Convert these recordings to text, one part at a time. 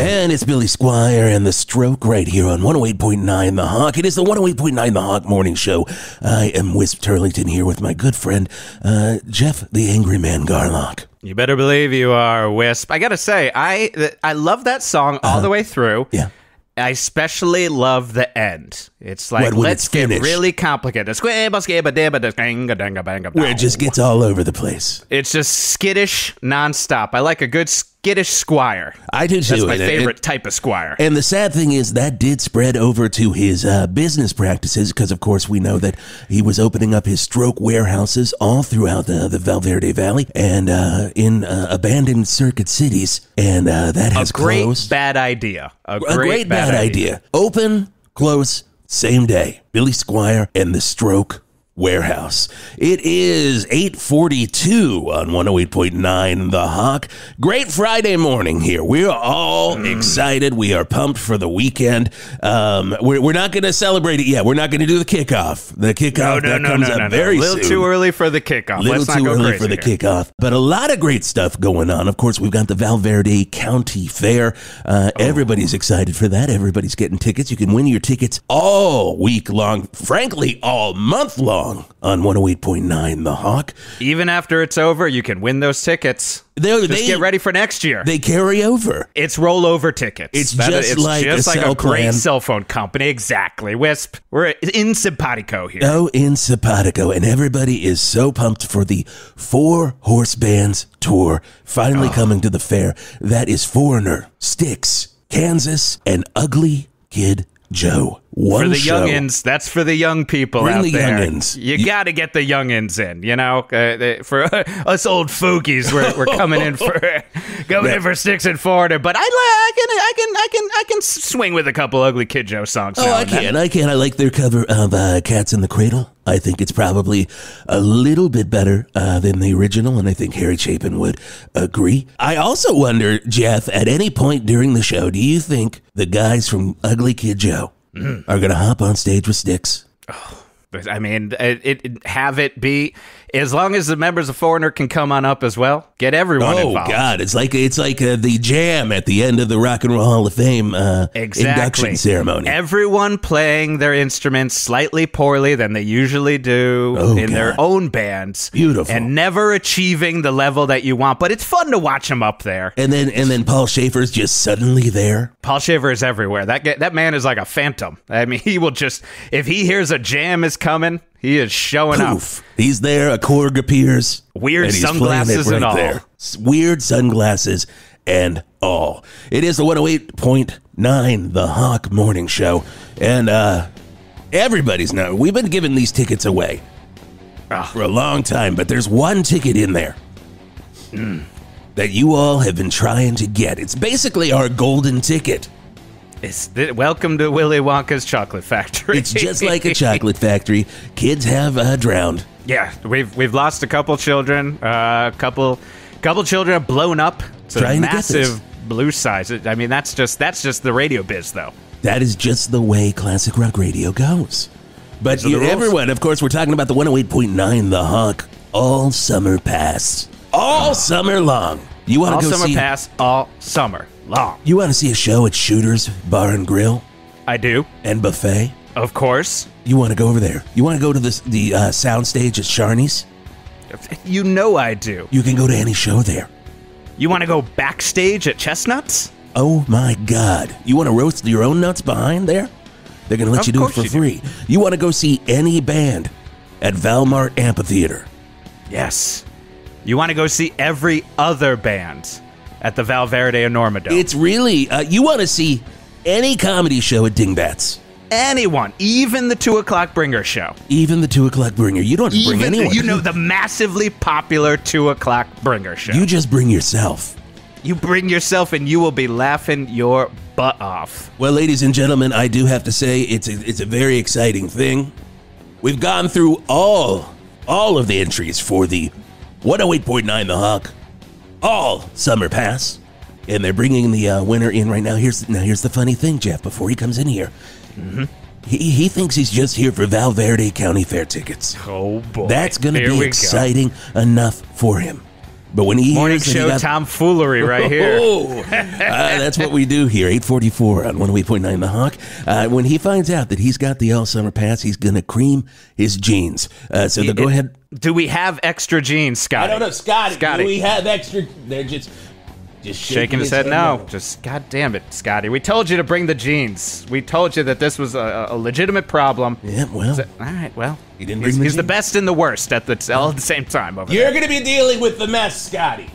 And it's Billy Squire and The Stroke right here on 108.9 The Hawk. It is the 108.9 The Hawk Morning Show. I am Whisp Turlington here with my good friend, Geoff the Angry Man Garlock. You better believe you are, Wisp. I gotta say, I love that song all the way through. Yeah. I especially love the end. It's like, let's get really complicated. Where it just gets all over the place. It's just skittish nonstop. I like a good skittish squire. I do too. That's my favorite type of squire. And the sad thing is that did spread over to his business practices because, of course, we know that he was opening up his stroke warehouses all throughout the Val Verde Valley and in abandoned circuit cities. And that has closed. Bad idea. A great bad idea. Open, close, same day. Billy Squire and the Stroke Warehouse. It is 8:42 on 108.9 The Hawk. Great Friday morning here. We're all excited. We are pumped for the weekend. We're not going to celebrate it yet. We're not going to do the kickoff. The kickoff comes up very soon. A little too early for the kickoff. Let's not go crazy for the kickoff. But a lot of great stuff going on. Of course, we've got the Val Verde County Fair. Everybody's excited for that. Everybody's getting tickets. You can win your tickets all week long. Frankly, all month long. On 108.9 The Hawk. Even after it's over, you can win those tickets. Just get ready for next year. They carry over. It's rollover tickets. It's just like a great cell phone company. Exactly. Wisp. We're in simpatico here. Oh, in simpatico. And everybody is so pumped for the 4 Horse Bands tour finally coming to the fair. That is Foreigner, Styx, Kansas, and Ugly Kid Joe. For the youngins, that's for the young people out there. Youngins. You got to get the youngins in, you know. For us old fogies, we're coming in for Styx and Foreigner. But I can swing with a couple Ugly Kid Joe songs. I can. I like their cover of Cats in the Cradle. I think it's probably a little bit better than the original, and I think Harry Chapin would agree. I also wonder, Geoff, at any point during the show, do you think the guys from Ugly Kid Joe are going to hop on stage with Styx? I mean, have it be, as long as the members of Foreigner can come on up as well, get everyone involved. Oh, God, it's like the jam at the end of the Rock and Roll Hall of Fame induction ceremony. Everyone playing their instruments slightly poorly than they usually do their own bands. Beautiful. And never achieving the level that you want, but it's fun to watch them up there. And then Paul Schaefer's just suddenly there. Paul Schaefer is everywhere. That man is like a phantom. I mean, he will just, if he hears a jam is coming, he is showing up. He's there, a Korg appears. Weird sunglasses and all. There. Weird sunglasses and all. It is the 108.9 The Hawk Morning Show. And everybody's now, we've been giving these tickets away for a long time, but there's one ticket in there that you all have been trying to get. It's basically our golden ticket. Welcome to Willy Wonka's Chocolate Factory. It's just like a chocolate factory. Kids have drowned. Yeah, we've lost a couple children. Couple children have blown up. It's a massive blue size. I mean, that's just the radio biz, though. That is just the way classic rock radio goes. But everyone, of course, we're talking about the 108.9 The Hawk all summer pass. All summer long. You want to go see pass all summer long. You want to see a show at Shooter's Bar and Grill? I do. And Buffet? Of course. You want to go over there? You want to go to the soundstage at Sharney's? You know I do. You can go to any show there. You want to go backstage at Chestnuts? Oh my God. You want to roast your own nuts behind there? They're going to let you do it for free. You want to go see any band at Valmart Amphitheater? Yes. You want to go see every other band at the Val Verde Enorma Dome. It's really, you want to see any comedy show at Dingbats. Anyone, even the 2 o'clock Bringer show. Even the 2 o'clock Bringer. You don't have to bring anyone. You know, the massively popular 2 o'clock Bringer show. You just bring yourself. You bring yourself and you will be laughing your butt off. Well, ladies and gentlemen, I do have to say it's a very exciting thing. We've gone through all of the entries for the 108.9 The Hawk all summer pass, and they're bringing the winner in right now. Here's the funny thing, Geoff, before he comes in here. He thinks he's just here for Val Verde County Fair tickets. Oh boy. That's going to be exciting enough for him. But when he Morning hears that he show got- tomfoolery right here. That's what we do here, 844 on 108.9 The Hawk. When he finds out that he's got the all-summer pass, he's going to cream his jeans. So go ahead. Do we have extra jeans, Scotty? I don't know, Scotty. Scotty. Do we have extra? They're just shaking his head no. Just, God damn it, Scotty. We told you to bring the jeans. We told you that this was a legitimate problem. Yeah, well. All right, well. He didn't bring the he's the jeans. best and the worst all at the same time over You're there. going to be dealing with the mess, Scotty.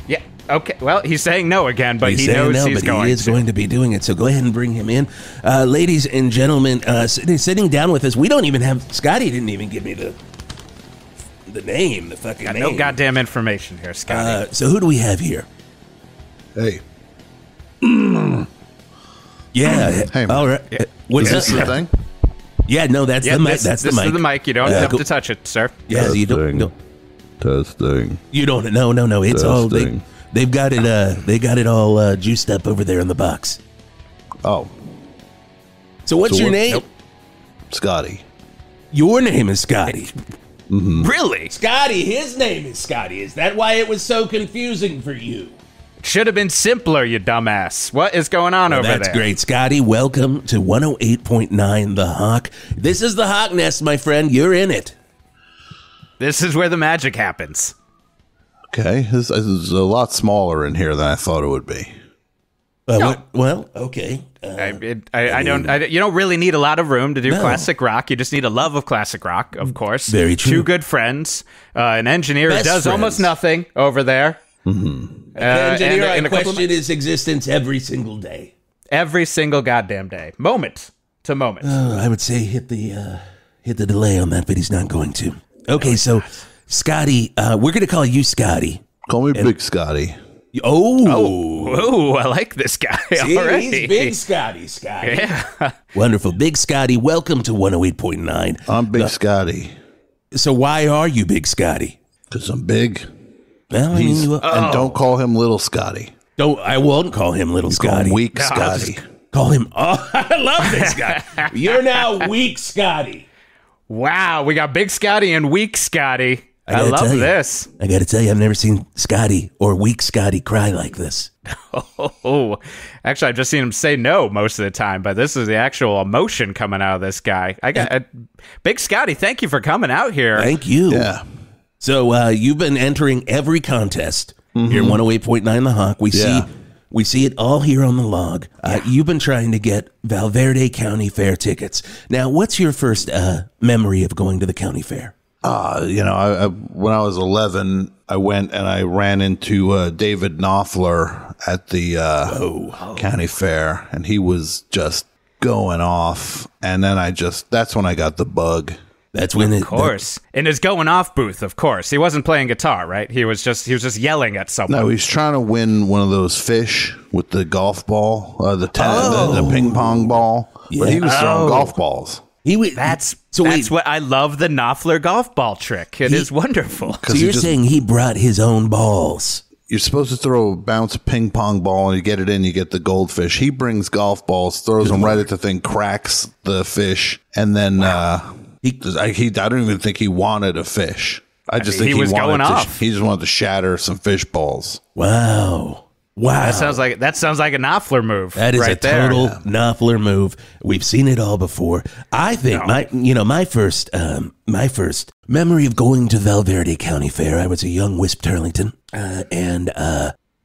Yeah, okay. Well, he's saying no again, but he saying knows no, he's but going he is to. going to be doing it. So go ahead and bring him in. Ladies and gentlemen, sitting down with us, we don't even have, Scotty didn't even give me the name, the fucking Got name. no goddamn information here, Scotty. So who do we have here? Hey. Yeah. Hey, all right. What's Is this up? the thing? Yeah, no, that's the mic. That's the mic. This is the mic. You don't have to touch it, sir. Yeah, you don't. Testing. You don't. No. It's all they've got it. They got it all juiced up over there in the box. Oh, So what's your name? Nope. Scotty. Your name is Scotty. Really? Scotty, his name is Scotty. Is that why it was so confusing for you? Should have been simpler, you dumbass. What is going on over That's there? great, Scotty. Welcome to 108.9 The Hawk. This is the Hawknest, my friend. You're in it. This is where the magic happens. Okay, this is a lot smaller in here than I thought it would be. Well, okay. I don't. You don't really need a lot of room to do classic rock. You just need a love of classic rock, of course. Very true. Two good friends, an engineer who Best does friends. almost nothing over there. The engineer, I and a couple question his existence every single day. every single goddamn day, moment to moment. I would say hit the delay on that, but he's not going to. Okay, so Scotty, we're going to call you Scotty. Call me Big Scotty. Oh, I like this guy See, already. he's big Scotty. Yeah. Wonderful. Big Scotty, welcome to 108.9. I'm Big Scotty So why are you Big Scotty? because I'm big. Well, I mean, And don't call him Little Scotty. I won't call him Little Call Scotty. him Weak No, Scotty. Call him. Oh, I love this guy. You're now weak Scotty. Wow, we got Big Scotty and Weak Scotty. I gotta love tell you, this. I got to tell you, I've never seen Scotty or Weak Scotty cry like this. Oh, actually, I've just seen him say no most of the time, but this is the actual emotion coming out of this guy. I got Big Scotty. Thank you for coming out here. Thank you. Yeah. So you've been entering every contest here at 108.9 The Hawk. We see it all here on the log. You've been trying to get Val Verde County Fair tickets. Now, what's your first memory of going to the county fair? I when I was 11, I went and I ran into David Knopfler at the county fair, and he was just going off. And then that's when I got the bug. That's when Of course. In his going off booth, of course. He wasn't playing guitar, right? He was just yelling at someone. No, he's trying to win one of those fish with the golf ball, the ping pong ball. Yeah. But he was throwing golf balls. That's what I love, the Knopfler golf ball trick. It is wonderful. So you're saying he brought his own balls? You're supposed to bounce a ping pong ball, and you get it in, you get the goldfish. He brings golf balls, throws them right at the thing, cracks the fish, and then I don't even think he wanted a fish. I just think he was going off. He just wanted to shatter some fish balls. Wow. That sounds like a Knopfler move. That is right a total Knopfler move. We've seen it all before. I think my first memory of going to Val Verde County Fair, I was a young Whisp Turlington, and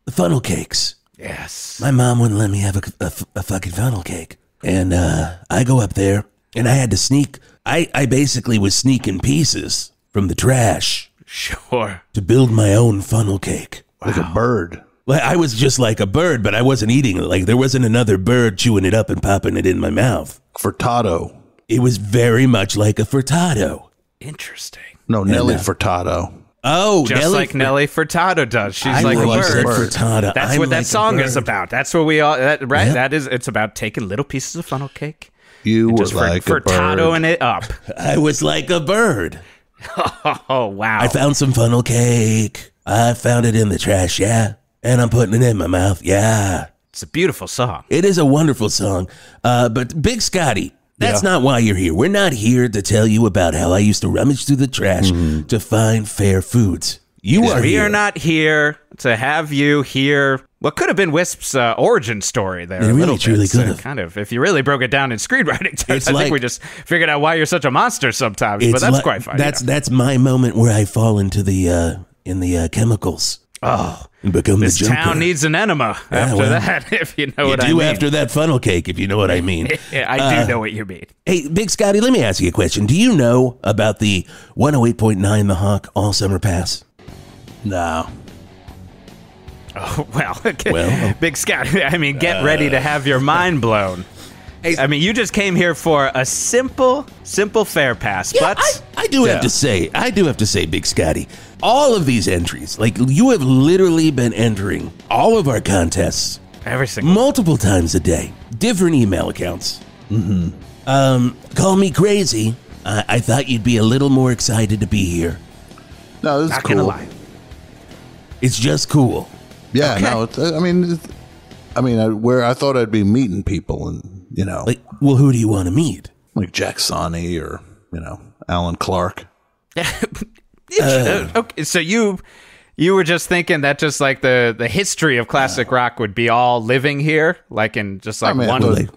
funnel cakes. Yes. My mom wouldn't let me have a fucking funnel cake. And I go up there, and I had to sneak. I basically was sneaking pieces from the trash Sure. to build my own funnel cake. Like a bird. Well, I was just like a bird, but I wasn't eating it. Like there wasn't another bird chewing it up and popping it in my mouth. Furtado. It was very much like a furtado. Interesting. No, Nelly Furtado. Oh, Just like Nelly Furtado does. She's I like a like bird. Furtado. That's I'm what that like a song is bird. about. That's what we all, right? Yeah. That is, it's about taking little pieces of funnel cake. You were Just like a bird. Furtadoing it up. I was like a bird. Oh, wow. I found some funnel cake. I found it in the trash, yeah. And I'm putting it in my mouth, yeah. It's a beautiful song. It is a wonderful song. But Big Scotty, that's not why you're here. We're not here to tell you about how I used to rummage through the trash to find fair foods. We are not here to have you hear what could have been Wisp's origin story there. It really, truly could have. Kind of, if you really broke it down in screenwriting terms, I like, think we just figured out why you're such a monster sometimes, but that's quite fine. That's my moment where I fall into the chemicals. Oh, and become this the Joker. town needs an enema after that, if you know what I mean. You do after that funnel cake, if you know what I mean. I do know what you mean. Hey, Big Scotty, let me ask you a question. Do you know about the 108.9 The Hawk All Summer Pass? No. Oh, well, okay. Big Scotty, I mean, get ready to have your mind blown. I mean, you just came here for a simple fair pass, Yeah, but I do have to say, Big Scotty, all of these entries, like you have literally been entering all of our contests every single multiple times a day, different email accounts. Call me crazy. I thought you'd be a little more excited to be here. No, this is not cool. gonna lie. It's just cool. Yeah, Okay. no, where I thought I'd be meeting people and, Like, well, who do you want to meet? like Jack Sonny or, Alan Clark. Okay, so you were just thinking that just like the history of classic rock would be all living here, like in just like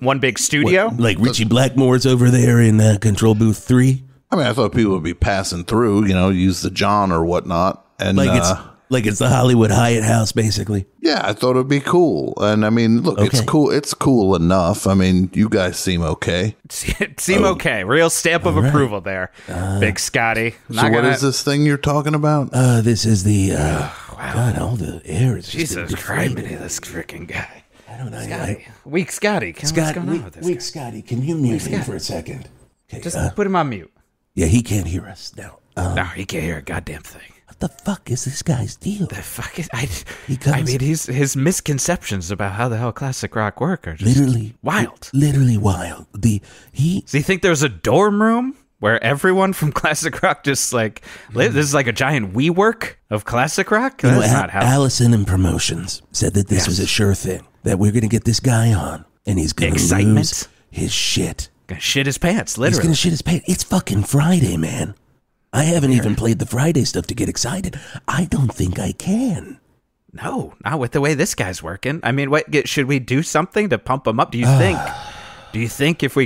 one big studio. What, like Richie Blackmore's over there in Control Booth 3? I mean, I thought people would be passing through, use the John or whatnot. And Like it's the Hollywood Hyatt House, basically. yeah, I thought it'd be cool. And I mean, look, it's Okay. cool. It's cool enough. I mean, you guys seem okay. Seem okay. Real stamp of approval there, Big Scotty. So what is this thing you're talking about? This is the, God, all the air is just Jesus Christ, inflated. this freaking guy. I don't know. Scotty. Weak Scotty. What's going on with this guy? Scotty, can you mute him for a second? Okay, Just put him on mute. yeah, he can't hear us now. No, he can't hear a goddamn thing. What the fuck is this guy's deal? The fuck is comes- mean, his misconceptions about how the hell classic rock work are just Literally wild. Literally wild. Does he think there's a dorm room where everyone from classic rock just like live? This is like a giant WeWork of classic rock? You know, That's not how. Allison in promotions said that this was a sure thing, that we're going to get this guy on, and he's going to Excitement. lose his shit. Gonna shit his pants, He's literally. going to shit his pants. It's fucking Friday, man. I haven't even played the Friday stuff to get excited. I don't think I can. No, not with the way this guy's working. I mean, should we do something to pump him up? Do you think? Do you think if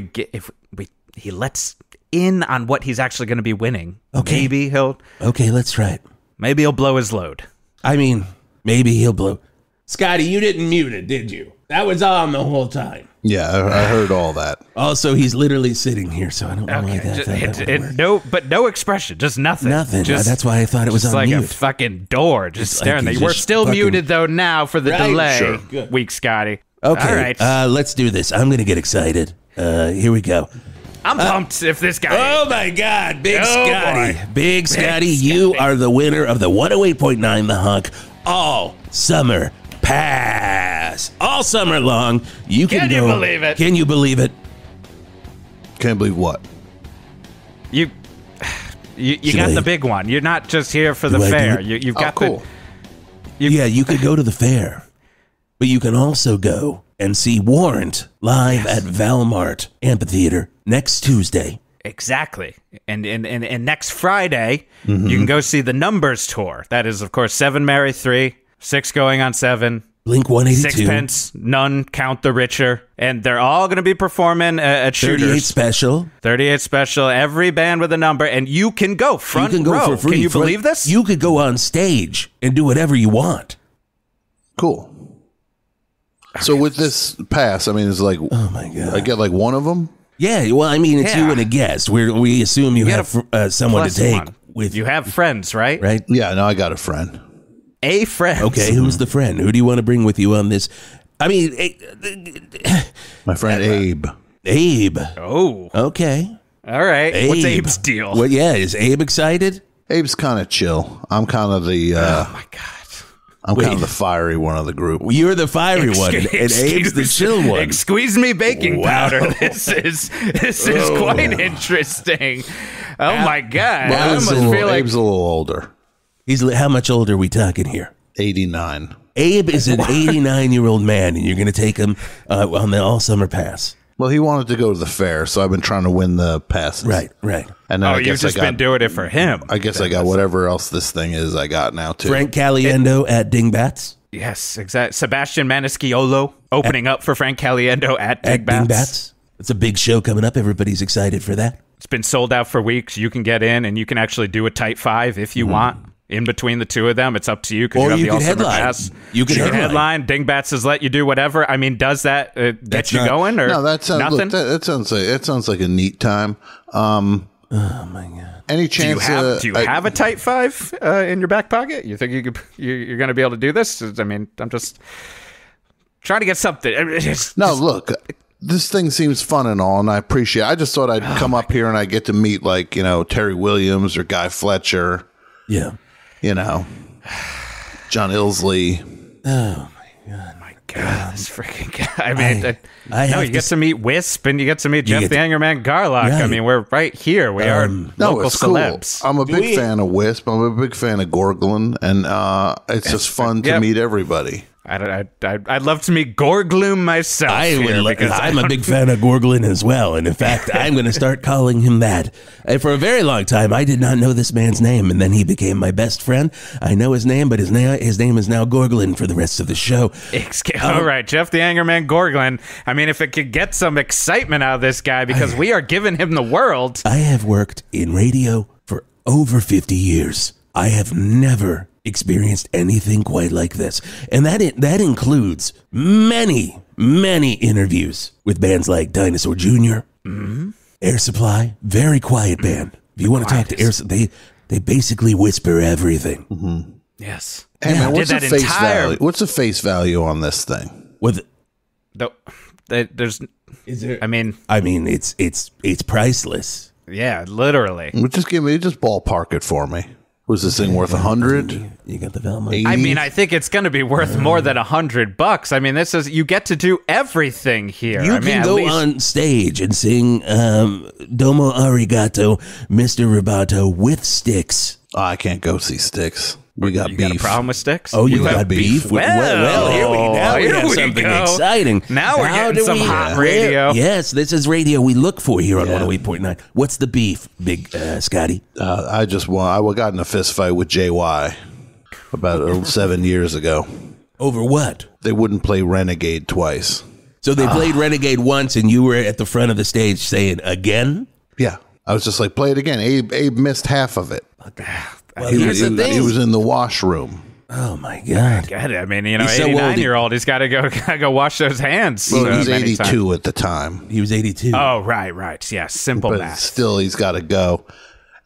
he lets in on what he's actually going to be winning, maybe he'll Okay, let's try it. maybe he'll blow his load. I mean, maybe he'll blow. Scotty, you didn't mute it, did you? That was on the whole time. Yeah, I heard all that. Also, he's literally sitting here, so I don't know why that No expression, just nothing. Nothing. Just, That's why I thought it was just on like mute. a fucking door, just It's staring like there. he's We're just still fucking- muted though now for the Right, delay. sure. Good. Weak Scotty. Okay, All right. let's do this. I'm going to get excited. Here we go. I'm pumped if this guy. Oh my God, Big Oh, Scotty. boy. Big Scotty, you are the winner of the 108.9 The Hunk All Summer Pass. All summer long. You can Can you go. believe it? Can you believe it? Can't believe what? You Should got I- the big one. You're not just here for the Do I do fair. it? You've got cool. Yeah, you could go to the fair, but you can also go and see Warrant live at Valmart Amphitheater next Tuesday. Exactly. And next Friday, you can go see the Numbers Tour. That is, of course, 7 Marry 3, 6 Going on 7, Blink 182. Sixpence, None, Count the Richer. And they're all going to be performing at 38 Shooters. special. 38 special, every band with a number. And you can go front You can go row. for free. Can you believe this? You could go on stage and do whatever you want. Cool. So with this pass, I mean, it's like, Oh my God. I get like one of them. Yeah, well, I mean, it's Yeah. you and a guest. We assume you have someone to Plus take one. with You have friends, right? right? Yeah, no, I got a friend. A friend. Okay, who's the friend? Who do you want to bring with you on this? I mean, My friend Abe. Abe. Oh, Okay. all right. What's Abe. Abe's deal? Well, yeah, is Abe excited? Abe's kind of chill. I'm kind of the Oh, my God. I'm kind of the fiery one of the group. You're the fiery one, and Abe's the chill one. Squeeze me baking Wow. powder. This is quite interesting. Oh my God! I Abe's almost a little, feel like Abe's a little older. How much older are we talking here? 89. Abe is an 89-year-old man, and you're going to take him on the all-summer pass. Well, he wanted to go to the fair, so I've been trying to win the passes. Right. And then You've just been doing it for him. I guess I got whatever else this thing is I got now, too. Frank Caliendo at Dingbats. Yes, exactly. Sebastian Maniscalco opening up for Frank Caliendo at Dingbats. It's a big show coming up. Everybody's excited for that. It's been sold out for weeks. You can get in, and you can actually do a tight 5 if you want. In between the two of them, it's up to you because you have the all-summer pass. You can headline. Dingbats has let you do whatever. I mean, does that get you going or no? That sounds nothing? Look, that sounds like a neat time. Oh my god! Any chance? Do you have a tight 5 in your back pocket? You think you're going to be able to do this? I mean, I'm just trying to get something. Look. This thing seems fun and all, and I appreciate it. I just thought I'd come up here and I get to meet, like, Terry Williams or Guy Fletcher. Yeah. John Illsley. Oh, my God. This freaking guy. I mean, you get to meet Whisp and you get to meet Jeff the Angerman Garlock. Right. I mean, we're right here. We are local it's celebs. Cool. I'm a big fan of Whisp. I'm a big fan of Gorglin, and it's just fun to meet everybody. I'd love to meet Gorgloom myself. I'm a big fan of Gorglin as well, and in fact, I'm going to start calling him that. And for a very long time, I did not know this man's name, and then he became my best friend. I know his name, but his name is now Gorglin for the rest of the show. All right, Jeff the Angerman Gorglin. I mean, if it could get some excitement out of this guy, because we are giving him the world. I have worked in radio for over 50 years. I have never experienced anything quite like this. And that includes many, many interviews with bands like Dinosaur Jr., Air Supply, very quiet band. If you want to talk to Air Supply, they basically whisper everything. Mm-hmm. Yes. Hey, man, what's the face value? What's the face value on this thing? There's... Is there? I mean, it's priceless. Yeah, literally. Just ballpark it for me. Was this thing worth 100? You got the Velma. I mean, I think it's going to be worth more than $100. I mean, you get to do everything here. You can go on stage and sing Domo Arigato, Mr. Roboto with Styx. Oh, I can't go see Styx. We got beef. You got a problem with Styx? Oh, you got beef? Well, here we have something exciting. Now we're getting some hot radio. Yes, this is radio we look for here on 108.9. What's the beef, Big Scotty? I got in a fist fight with JY about 7 years ago. Over what? They wouldn't play Renegade twice. So they played Renegade once, and you were at the front of the stage saying, again? Yeah. I was just like, play it again. Abe missed half of it. Well, he was in the washroom. Oh my God! I mean, 89-year-old, he's got to go wash those hands. Well, he was 82 at the time. He was 82. Oh, right. Yeah, simple but math. Still, he's got to go.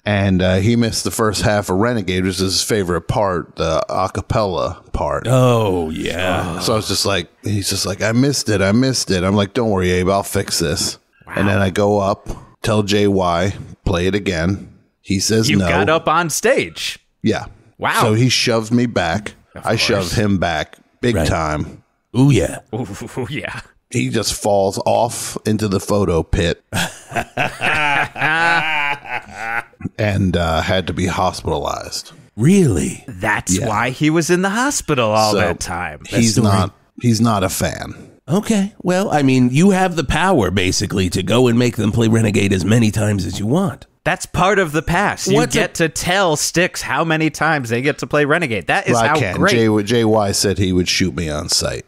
And he missed the first half of Renegade, which is his favorite part, the a cappella part. Oh, yeah. So I was just like, he's just like, I missed it. I'm like, don't worry, Abe, I'll fix this. Wow. And then I go up, tell JY, play it again. He says no. You got up on stage. Yeah. Wow. So he shoved me back. I shoved him back big time. Ooh, yeah. Ooh, yeah. He just falls off into the photo pit and had to be hospitalized. Really? That's why he was in the hospital all that time. He's not a fan. Okay. Well, I mean, you have the power, basically, to go and make them play Renegade as many times as you want. That's part of the pass. You get to tell Styx how many times they get to play Renegade. That is great. JY said he would shoot me on sight.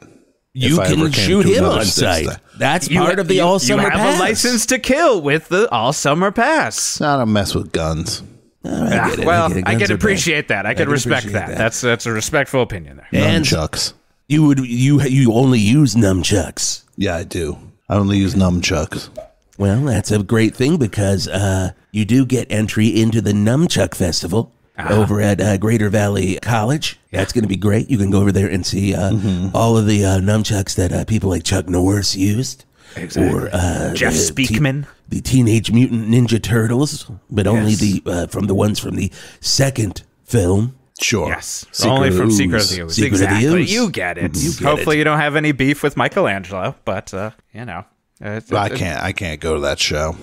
You can shoot him on sight. That's part of the all-summer pass. You have a license to kill with the all-summer pass. I don't mess with guns. I can appreciate that. I can respect that. That's a respectful opinion there. And nunchucks. You only use nunchucks. Yeah, I do. I only use nunchucks. Well, that's a great thing because you do get entry into the Nunchuck Festival over at Greater Valley College. That's going to be great. You can go over there and see all of the nunchucks that people like Chuck Norris used. Exactly. Or Jeff Speakman. The Teenage Mutant Ninja Turtles, but only from the ones from the second film. Sure. Yes. Only from Secret of the Ooze. Exactly. You get it. Hopefully you don't have any beef with Michelangelo, but, I can't go to that show.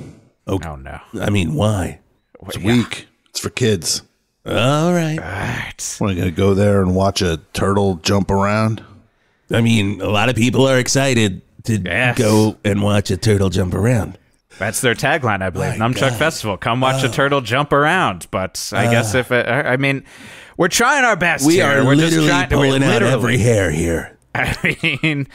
Oh, no. I mean, why? It's weak. It's for kids. All right. We're going to go there and watch a turtle jump around. I mean, a lot of people are excited to Yes. go and watch a turtle jump around. That's their tagline, I believe. My Nunchuck God. Festival. Come watch a turtle jump around. But I guess if I mean, we're trying our best We here. are We're literally just trying pulling out literally. every hair here. I mean,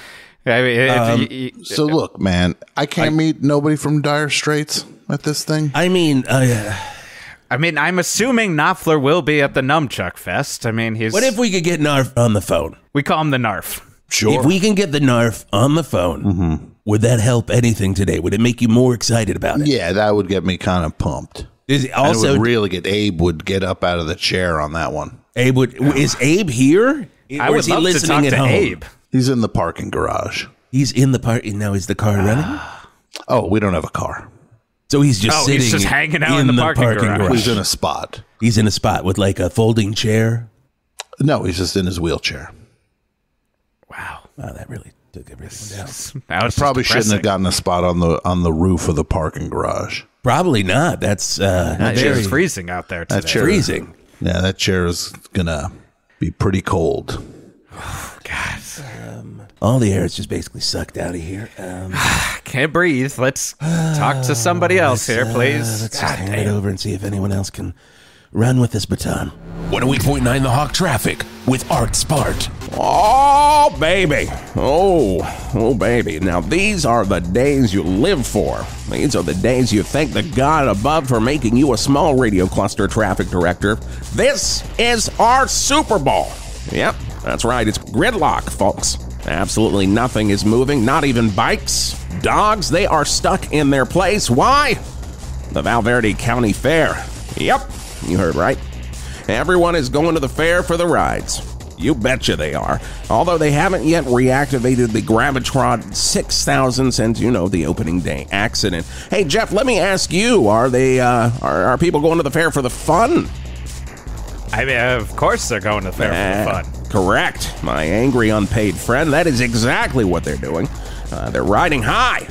if So look, man, I can't meet nobody from Dire Straits at this thing. I mean, I'm assuming Knopfler will be at the Nunchuck Fest. I mean, he's. what if we could get Narf on the phone? we call him the Narf? Sure. If we can get the Narf on the phone, would that help anything today? Would it make you more excited about it? Yeah, that would get me kind of pumped. Is it And it also, would really get Abe would get up out of the chair on that one. Abe is Abe here? I Or would is he love to listening talk at to home? Abe. He's in the parking garage. He's in the park. Now is the car running? Oh, we don't have a car. So he's just Oh, sitting he's just hanging out in the parking garage. He's in a spot. He's in a spot with like a folding chair. No, he's just in his wheelchair. Wow. Wow, that really took everything down. That was Probably just shouldn't have depressing. gotten a spot on the roof of the parking garage. Probably not. That's It's very freezing out there today. That chair, freezing. Yeah, that chair is gonna be pretty cold. God. All the air is just basically sucked out of here. Can't breathe. Let's talk to somebody else here, please. Let's just hand it over and see if anyone else can run with this baton. 108.9 The Hawk Traffic with Art Spart. Oh, baby. Oh, baby. Now, these are the days you live for. These are the days you thank the God above for making you a small radio cluster traffic director. This is our Super Bowl. Yep, that's right. It's gridlock, folks. Absolutely nothing is moving, not even bikes. Dogs, they are stuck in their place. Why? The Val Verde County Fair. Yep, you heard right. Everyone is going to the fair for the rides. You betcha they are. Although they haven't yet reactivated the Gravitron 6000 since, the opening day accident. Hey, Jeff, let me ask you, are are people going to the fair for the fun? I mean, of course they're going to the fair for the fun. Correct. My angry unpaid friend, that is exactly what they're doing. They're riding high,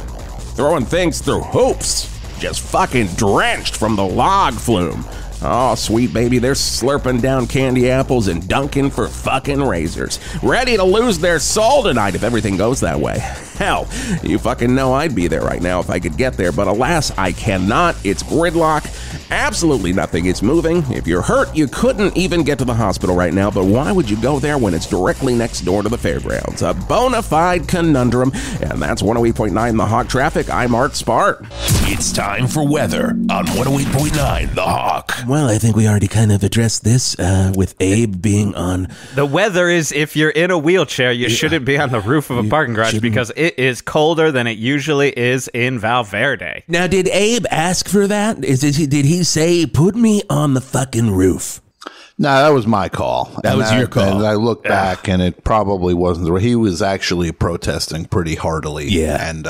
throwing things through hoops, just fucking drenched from the log flume. Oh, sweet baby, they're slurping down candy apples and dunking for fucking razors. Ready to lose their soul tonight if everything goes that way. Hell, you fucking know I'd be there right now if I could get there, but alas, I cannot. It's gridlock. Absolutely nothing is moving. If you're hurt, you couldn't even get to the hospital right now, but why would you go there when it's directly next door to the fairgrounds? A bona fide conundrum, and that's 108.9 The Hawk Traffic. I'm Art Spart. It's time for weather on 108.9 The Hawk. Well, I think we already kind of addressed this with Abe being on. The weather is, if you're in a wheelchair, you shouldn't be on the roof of a parking garage shouldn't. because it is colder than it usually is in Val Verde. Now, did Abe ask for that? Did he say, put me on the fucking roof? No, that was my call. That was your call. And I look back, and it probably wasn't. He was actually protesting pretty heartily. Yeah. And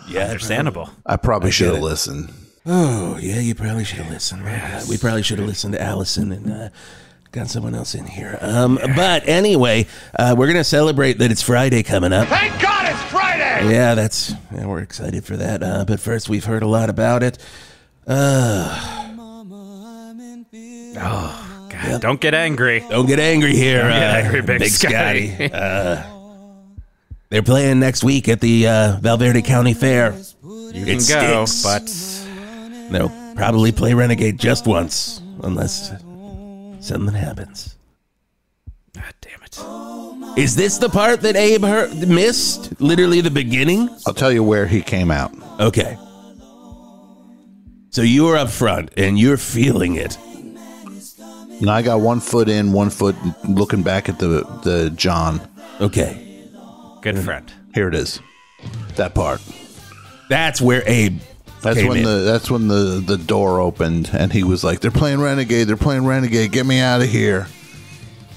Yeah, Understandable. I probably should get have it. listened. Oh, yeah, you probably should have listened. Right? We probably should have listened to Allison and got someone else in here. But anyway, we're going to celebrate that it's Friday coming up. Thank God it's Friday! Yeah, we're excited for that. But first, we've heard a lot about it. Oh, God. Don't get angry. Don't get angry here, Don't get angry, Big Scotty. They're playing next week at the Val Verde County Fair. You can go, but They'll probably play Renegade just once, unless something happens. God damn it. Is this the part that Abe missed? Literally the beginning? I'll tell you where he came out. Okay. So you were up front, and you're feeling it. Now I got 1 foot in, 1 foot looking back at the John. Okay. Good friend. Here it is. That part. That's where Abe came in. That's when the door opened, and he was like, "They're playing Renegade. They're playing Renegade. Get me out of here."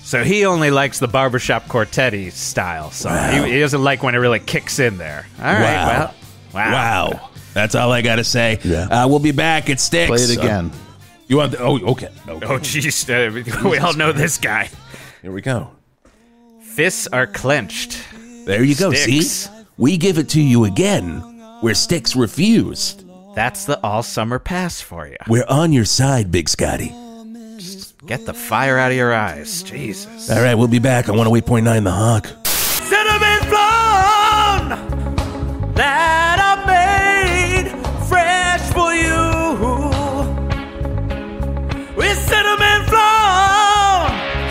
So he only likes the barbershop quartet style song. Wow. He doesn't like when it really kicks in there. All right, Wow. That's all I got to say. Yeah. We'll be back at Sticks. Play it again. You want okay. Oh, jeez. We all know this guy. Here we go. Fists are clenched. There you go. Sticks. See? We give it to you again where Sticks refused. That's the all-summer pass for you. We're on your side, Big Scotty. Get the fire out of your eyes. Jesus. All right, we'll be back on 108.9 The Hawk. Cinnamon blonde! that I made fresh for you with cinnamon flour.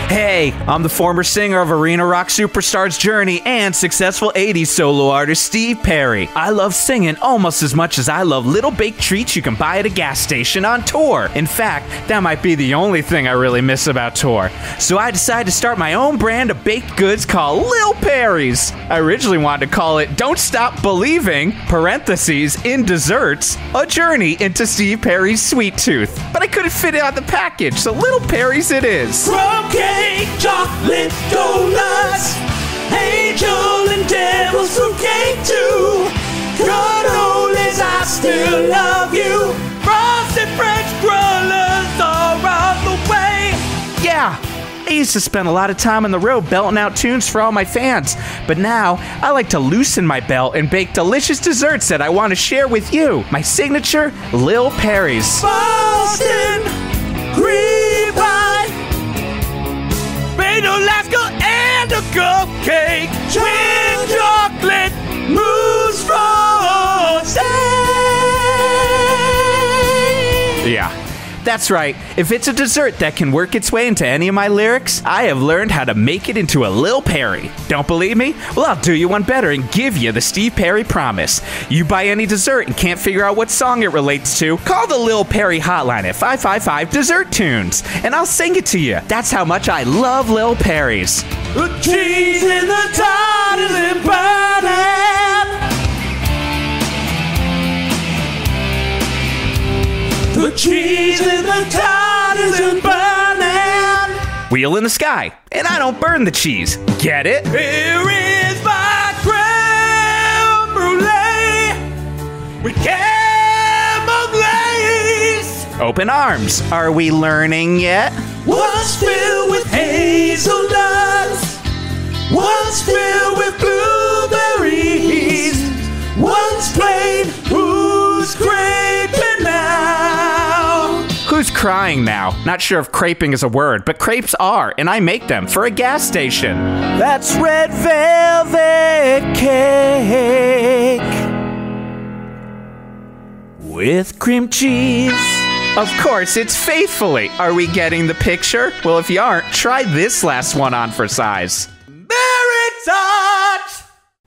Hey, I'm the former singer of arena rock superstars Journey and successful 80s solo artist Steve Perry. I love singing almost as much as I love little baked treats you can buy at a gas station on tour. In fact, that might be the only thing I really miss about tour. So I decided to start my own brand of baked goods called Lil Perry's. I originally wanted to call it Don't Stop Believing, parentheses, in desserts, a journey into Steve Perry's sweet tooth. But I couldn't fit it on the package, so Lil Perry's it is. Rum cake, chocolate donuts, angel and devil's fruit cake too. Cannolis, I still love you. Frosted French crullers around the way. Yeah, I used to spend a lot of time on the road belting out tunes for all my fans, but now I like to loosen my belt and bake delicious desserts that I want to share with you. My signature, Lil Perry's. Boston cream pie, Maine, Alaska, and a cupcake. Twin chocolate mousse frosting. Yeah, that's right. If it's a dessert that can work its way into any of my lyrics, I have learned how to make it into a Lil Perry. Don't believe me? Well, I'll do you one better and give you the Steve Perry promise. You buy any dessert and can't figure out what song it relates to, call the Lil Perry hotline at 555-DESSERT-TUNES, and I'll sing it to you. That's how much I love Lil Perry's. The cheese in the tart is in burning. The cheese in the tart is in burning. Wheel in the sky, and I don't burn the cheese. Get it? Here is my creme brulee with camel glaze. Open arms. Are we learning yet? One's filled with hazelnuts, one's filled with blueberries, one's plain. Who's creping now? Who's crying now? Not sure if creping is a word, but crepes are, and I make them for a gas station. That's red velvet cake with cream cheese. Of course, it's faithfully. Are we getting the picture? Well, if you aren't, try this last one on for size. Merit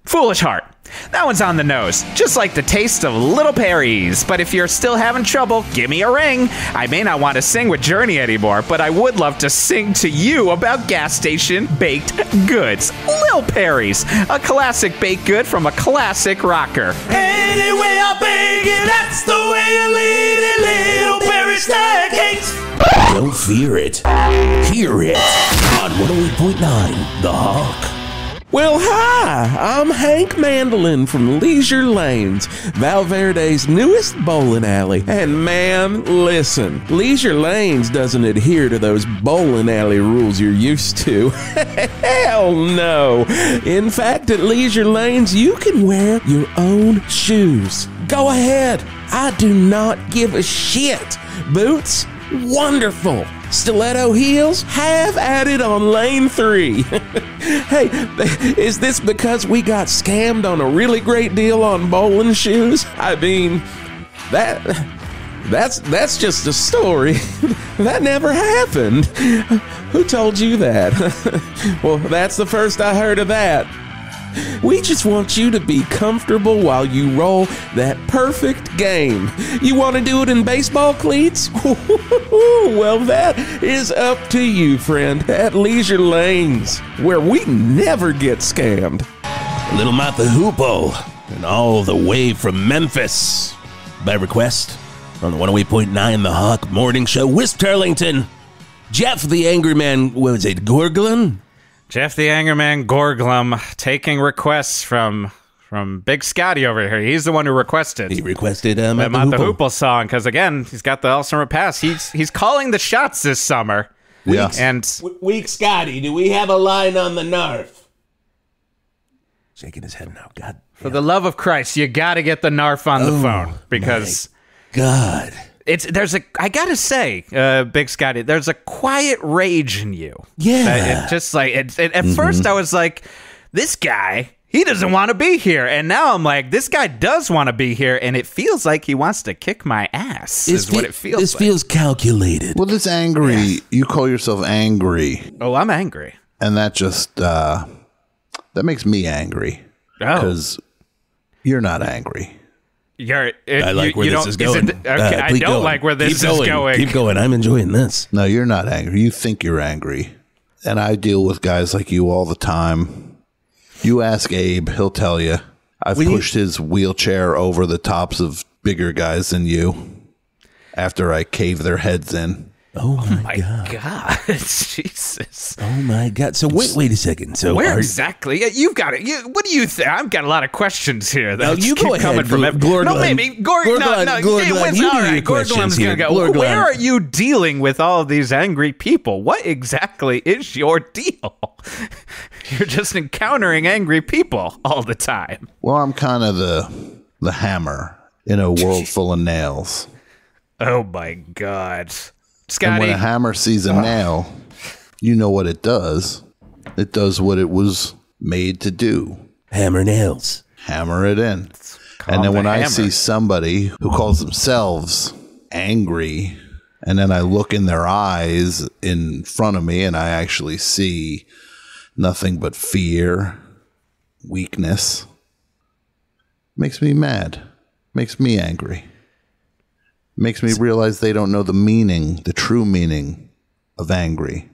Foolish Heart. That one's on the nose, just like the taste of Little Perry's. But if you're still having trouble, give me a ring. I may not want to sing with Journey anymore, but I would love to sing to you about gas station baked goods. Lil Perry's, a classic baked good from a classic rocker. Any way I bake it, that's the way you lead it, Little Perry staircase. Don't fear it. Hear it on 108.9 The Hawk. Well, hi, I'm Hank Mandolin from Leisure Lanes, Val Verde's newest bowling alley. And man, listen, Leisure Lanes doesn't adhere to those bowling alley rules you're used to. Hell no. In fact, at Leisure Lanes, you can wear your own shoes. Go ahead. I do not give a shit. Boots? Wonderful. Stiletto heels? Have at it on lane 3. Hey, is this because we got scammed on a really great deal on bowling shoes? I mean, that's just a story. That never happened. Who told you that? Well, that's the first I heard of that. We just want you to be comfortable while you roll that perfect game. You want to do it in baseball cleats? Well, that is up to you, friend, at Leisure Lanes, where we never get scammed. Little Martha Hoopo, and all the way from Memphis. By request, on the 108.9 The Hawk Morning Show, Whisp Turlington, Geoff the Angry Man, what was it, Gorglin? Geoff the Angerman Gorglum taking requests from Big Scotty over here. He's the one who requested. He requested the Hoople song because again he's got the All-Summer Pass. He's calling the shots this summer. Yeah. And Weak Scotty, do we have a line on the Narf? Shaking his head now. God. for the love of Christ, you got to get the Narf on the phone because God. I gotta say, Big Scotty, there's a quiet rage in you. Yeah. At first I was like, this guy, he doesn't want to be here. And now I'm like, this guy does want to be here, and it feels like he wants to kick my ass, is what it feels This like. feels calculated. Well, this angry, you call yourself angry, Oh, I'm angry. and that just, that makes me angry. Oh. Because you're not angry. I like where this is going. I Keep don't going. like where this Keep is going. going. Keep going. I'm enjoying this. No, you're not angry. You think you're angry. And I deal with guys like you all the time. You ask Abe, he'll tell you. I've pushed his wheelchair over the tops of bigger guys than you after I cave their heads in. Oh my God, Jesus. Oh my God. So wait a second. So Where exactly? You've got it. What do you think? I've got a lot of questions here. That you keep go ahead, coming from Glorglun. No, maybe Glorglun, you do your questions here. gonna go. Glorglun. Where are you dealing with all of these angry people? What exactly is your deal? You're just encountering angry people all the time. Well, I'm kind of the hammer in a world full of nails. Oh my God, And Scotty. when a hammer sees a nail, you know what it does. It does what it was made to do. Hammer nails. Hammer it in. And then when I see somebody who calls themselves angry, and then I look in their eyes in front of me and I actually see nothing but fear, weakness, makes me mad, makes me angry, makes me realize they don't know the meaning, the true meaning of angry.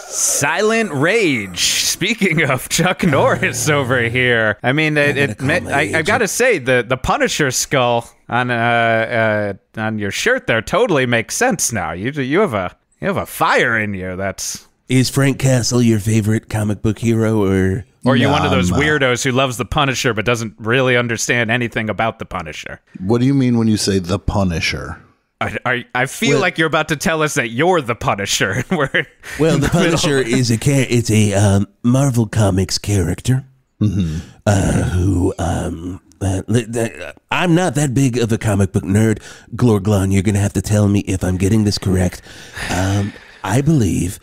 Silent Rage. Speaking of Chuck Norris over here, I mean, I've got to say the Punisher skull on your shirt there totally makes sense now. You have a fire in you. Is Frank Castle your favorite comic book hero, or are you one of those weirdos who loves the Punisher but doesn't really understand anything about the Punisher? What do you mean when you say the Punisher? I feel like you're about to tell us that you're the Punisher. Well, the Punisher is a Marvel Comics character who I'm not that big of a comic book nerd. Glorglon, you're going to have to tell me if I'm getting this correct. I believe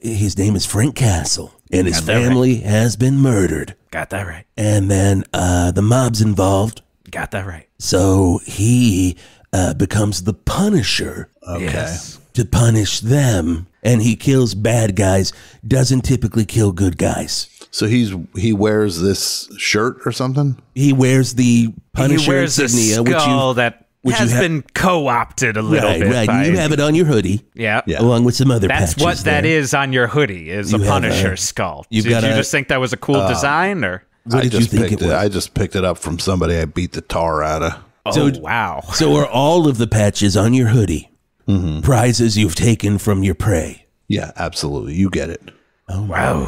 his name is Frank Castle, and his family has been murdered. Got that right. And then the mob's involved. Got that right. So he becomes the Punisher. Okay. Yes. To punish them, and he kills bad guys, doesn't typically kill good guys. So he wears this shirt or something? He wears the Punisher He wears a insignia, skull that has been co-opted a little bit. Right. by- You have it on your hoodie, Yeah. along with some other That's patches what that there. is on your hoodie, is a You have Punisher a- skull. you've Did got you a- just think that was a cool design, or? What did you think it was? I just picked it up from somebody I beat the tar out of. Oh, wow. So are all of the patches on your hoodie prizes you've taken from your prey? Yeah, absolutely. You get it. Oh, Wow.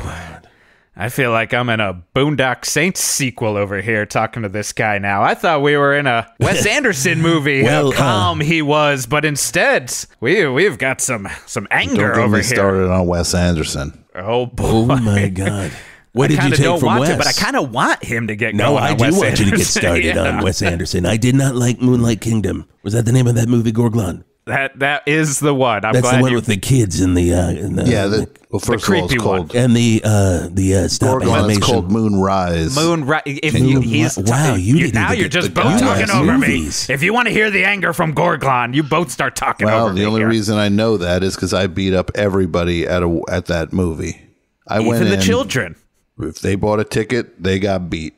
I feel like I'm in a Boondock Saints sequel over here talking to this guy now. I thought we were in a Wes Anderson movie, Well, how calm he was, but instead we've got some anger Don't get over me here. started on Wes Anderson. Oh, boy. Oh my God. What did you kinda take don't from want Wes? to, but I kind of want him to get No, going I on do Wes want you to get Anderson. started Yeah. on Wes Anderson. I did not like Moonlight Kingdom. Was that the name of that movie, Gorglon? That is the one. I'm That's glad the one you with the kids in the Yeah, well, first of all, it's creepy one. called and the stop Gorgon. animation. It's called Moonrise. If Moon- he's wow, you didn't now even you're get just the both guy. talking Yes. over Movies. me. If you want to hear the anger from Gorglon, you both start talking Well, over me. the only here. reason I know that is because I beat up everybody at that movie. I went Even the in, children. If they bought a ticket, they got beat.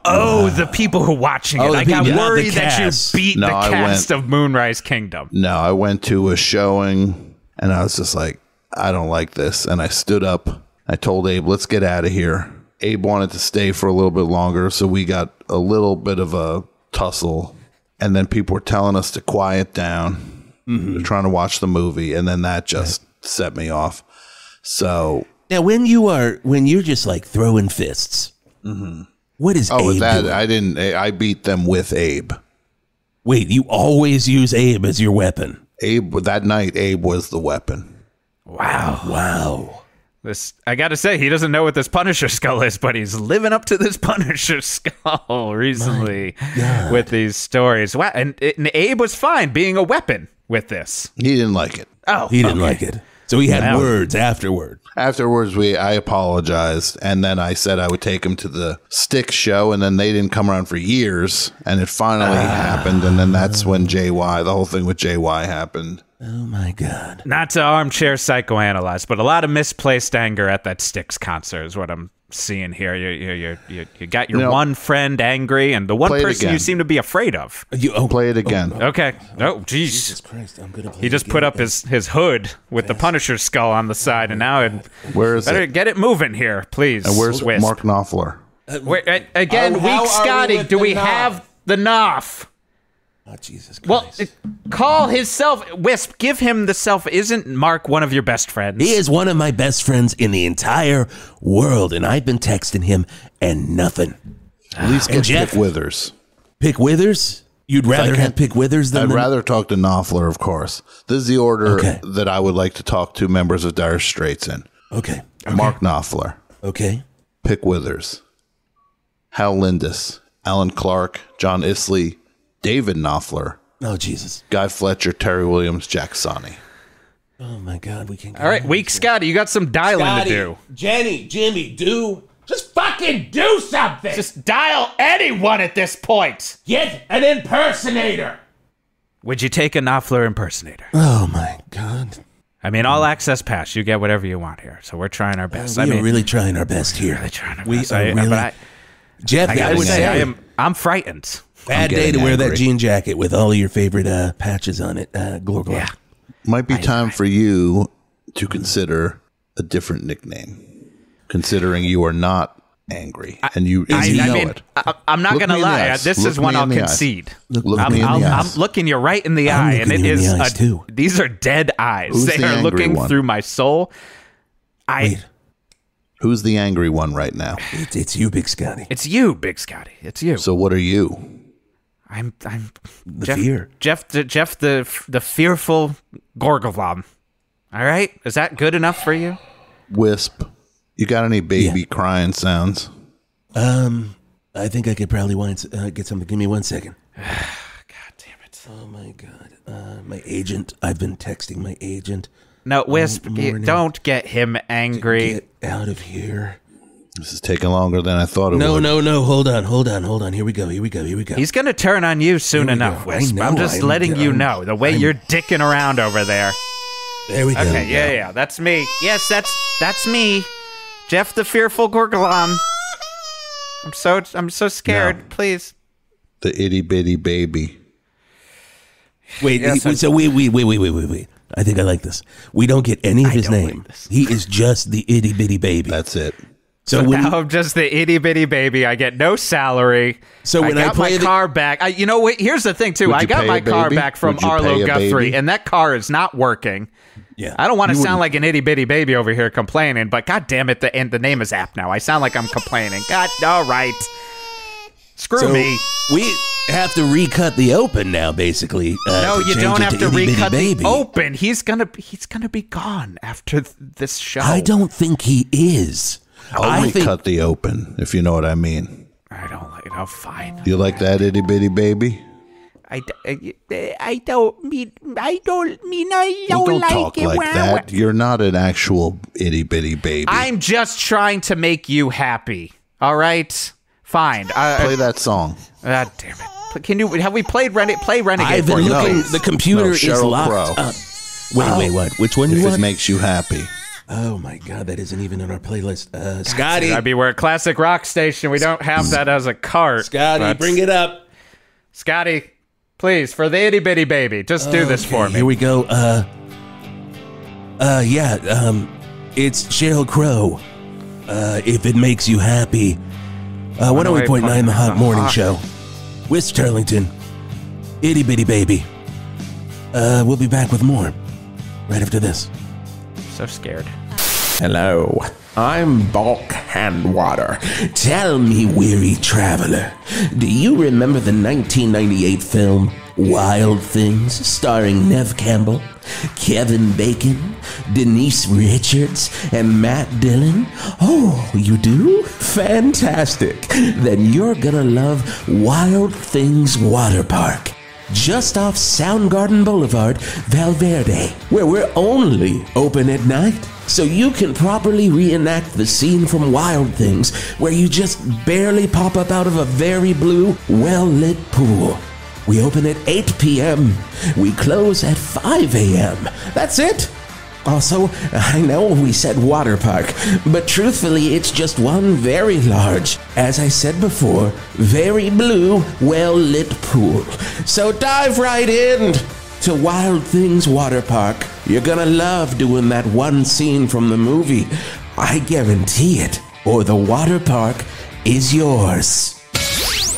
Oh, the people who are watching it. Oh, the I got people, not the worried that you cast. beat No, the I cast of Moonrise Kingdom. No, I went to a showing and I was just like, I don't like this. And I stood up. I told Abe, let's get out of here. Abe wanted to stay for a little bit longer, so we got a little bit of a tussle. And then people were telling us to quiet down. They're trying to watch the movie. And then that just set me off. So, Now, when you're just like throwing fists, what is Abe that doing? I beat them with Abe. Wait, you always use Abe as your weapon? That night, Abe was the weapon. Wow. I got to say, he doesn't know what this Punisher skull is, but he's living up to this Punisher skull recently with these stories. Wow, and Abe was fine being a weapon with this. He didn't like it. Oh, He didn't okay. like it. So he had words afterward. Afterwards, I apologized, and then I said I would take him to the Styx show, and then they didn't come around for years, and it finally happened, and then that's when the whole thing with JY happened. Oh, my God. Not to armchair psychoanalyze, but a lot of misplaced anger at that Styx concert is what I'm seeing here. You got your one friend angry, and the one person you seem to be afraid of. Play it again. Okay. Oh, jeez. Jesus Christ, I'm gonna play He just put up his hood with the Punisher skull on the side, and now where is it? Get it moving here, please. And where's Wisp. Mark Knopfler? Again, weak Scotty. Do we have the Knopf? Oh, Jesus Christ. Well, call his self. Wisp, give him the self. Isn't Mark one of your best friends? He is one of my best friends in the entire world, and I've been texting him and nothing. At least get Jeff, Pick Withers. Pick Withers? You'd rather have Pick Withers than I'd rather talk to Knopfler, of course. This is the order that I would like to talk to members of Dire Straits in. Okay. Mark Knopfler. Okay. Pick Withers. Hal Lindis. Alan Clark. John Isley. David Knopfler. Oh, Jesus. Guy Fletcher. Terry Williams. Jack Sonny. Oh, my God. We can't. All right, weak Scotty, you got some dialing to do. Jenny, Jimmy, Just fucking do something! Just dial anyone at this point. Get an impersonator! Would you take a Knopfler impersonator? Oh, my God. I mean, all access pass. You get whatever you want here. So we're trying our best. We are really trying our best here. Really trying our we best. Are really... Jeff, I would say I'm frightened. Bad day to wear that jean jacket with all of your favorite patches on it. Glor. Yeah. Might be time for you to consider a different nickname, considering you are not angry and you know it. I'm not going to lie. This is one I'll concede. I'm looking you right in the eye, and it is these are dead eyes. They are looking through my soul. Wait. Who's the angry one right now? It's you, Big Scotty. It's you, Big Scotty. It's you. So what are you? I'm fear. Jeff the fearful Gorgolom. All right? Is that good enough for you? Wisp, you got any baby crying sounds? I think I could probably get something. Give me 1 second. God damn it. Oh, my God. My agent. I've been texting my agent. No, Wisp, don't get him angry. Get out of here. This is taking longer than I thought it would. No. Hold on. Here we go. He's going to turn on you soon enough, Wisp. I'm just letting you know. The way you're dicking around over there. There we go. Okay, yeah. That's me. Yes, that's me. Jeff the Fearful Gorgolon. I'm so scared. No. Please. The itty bitty baby. Wait. Wait. I think I like this. We don't get any of his name. He is just the itty bitty baby. That's it. So now I'm just the itty bitty baby. I get no salary. So when I got my car back, you know what? Here's the thing too. I got my car back from Arlo Guthrie, and that car is not working. Yeah, I don't want to sound like an itty bitty baby over here complaining, but god damn it, the name is apt now. I sound like I'm complaining. God, all right. Screw me. We have to recut the open now, basically. No, you don't have to recut the open. He's gonna be gone after this show. I don't think he is. I'll recut the open, if you know what I mean. I don't like it. Oh, fine. You like that itty bitty baby? I don't talk like that. You're not an actual itty bitty baby. I'm just trying to make you happy. All right, fine. Play that song. God damn it! Have we played Renegade? Play Renegade. I've been looking. The computer is locked up. Wait, what? Which one? If it makes you happy. Oh my God, that isn't even on our playlist. Scotty, we're a classic rock station. We don't have that as a cart. Scotty, bring it up. Scotty, please, for the itty bitty baby, just do this for me. Here we go. It's Sheryl Crow. If it makes you happy. 108.9 The Hot Morning Show. Whisp Turlington, itty bitty baby. We'll be back with more right after this. So scared. Hello, I'm Bulk Handwater. Tell me, weary traveler, do you remember the 1998 film Wild Things, starring Neve Campbell, Kevin Bacon, Denise Richards, and Matt Dillon? Oh, you do? Fantastic. Then you're gonna love Wild Things Water Park. just off Soundgarden Boulevard, Val Verde, where we're only open at night. So you can properly reenact the scene from Wild Things, where you just barely pop up out of a very blue, well-lit pool. We open at 8 p.m. We close at 5 a.m. That's it. Also, I know we said water park, but truthfully, it's just one very large, as I said before, very blue, well-lit pool. So dive right in to Wild Things Water Park. You're gonna love doing that one scene from the movie. I guarantee it, or the water park is yours.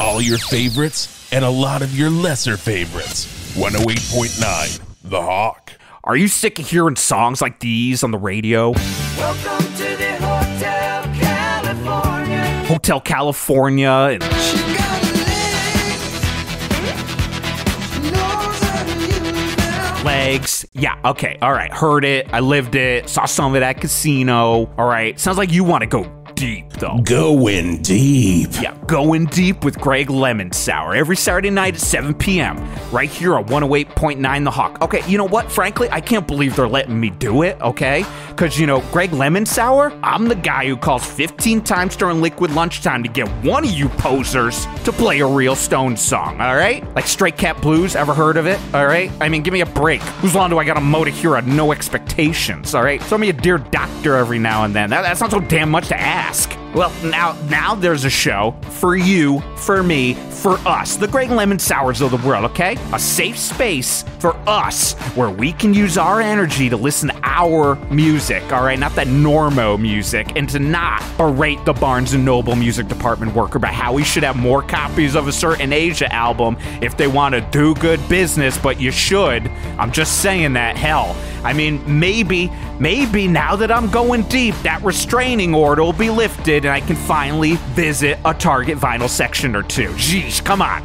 All your favorites and a lot of your lesser favorites. 108.9 The Hawk. Are you sick of hearing songs like these on the radio? Welcome to the Hotel California. Hotel California and She got legs. Knows how to use them. legs. Yeah, okay, all right, heard it. I lived it. Saw some of it at casino. All right, sounds like you want to go deep, though. Going deep. Yeah, going deep with Greg Lemon Sour every Saturday night at 7 p.m. right here on 108.9 The Hawk. Okay, you know what? Frankly, I can't believe they're letting me do it, okay? Because, you know, Greg Lemon Sour, I'm the guy who calls 15 times during liquid lunchtime to get one of you posers to play a real Stones song, all right? Like Straight Cat Blues, ever heard of it, all right? I mean, give me a break. Whose lawn do I gotta mow to hear a No Expectations, all right? Throw me a Dear Doctor every now and then. That's not so damn much to ask. Well, now there's a show for you, for me, for us, the Greg Lemon Sours of the world, okay? A safe space for us where we can use our energy to listen to our music, all right? Not that normo music, and to not berate the Barnes & Noble music department worker about how we should have more copies of a certain Asia album if they want to do good business, but you should. I'm just saying that, hell. I mean, maybe now that I'm going deep, that restraining order will be lifted and I can finally visit a Target vinyl section or two. Jeez, come on,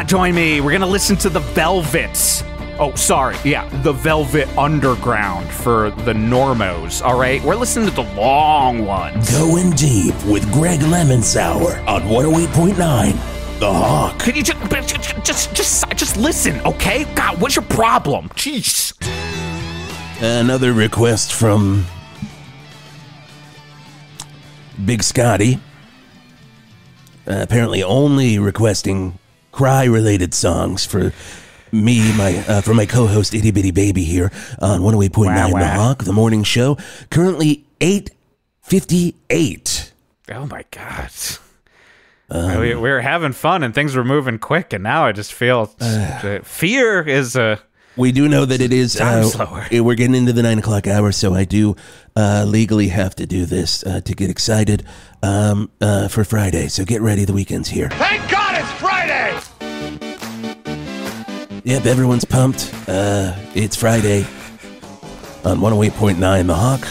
join me. We're gonna listen to the Velvets. Oh, sorry, yeah, the Velvet Underground for the normos, all right? We're listening to the long ones. Going deep with Greg Lemon Sour on 108.9 The Hawk. Could you just listen, okay? God, what's your problem? Jeez. Another request from Big Scotty. Apparently only requesting cry-related songs for me, for my co-host Itty Bitty Baby here on 108.9 The Hawk, the morning show. Currently 8:58. Oh my God. We were having fun and things were moving quick, and now I just feel fear is we do know that it is slower. We're getting into the 9 o'clock hour, so I do legally have to do this to get excited for Friday. So get ready, the weekend's here. Thank God it's Friday! Yep, everyone's pumped. It's Friday on 108.9 The Hawk.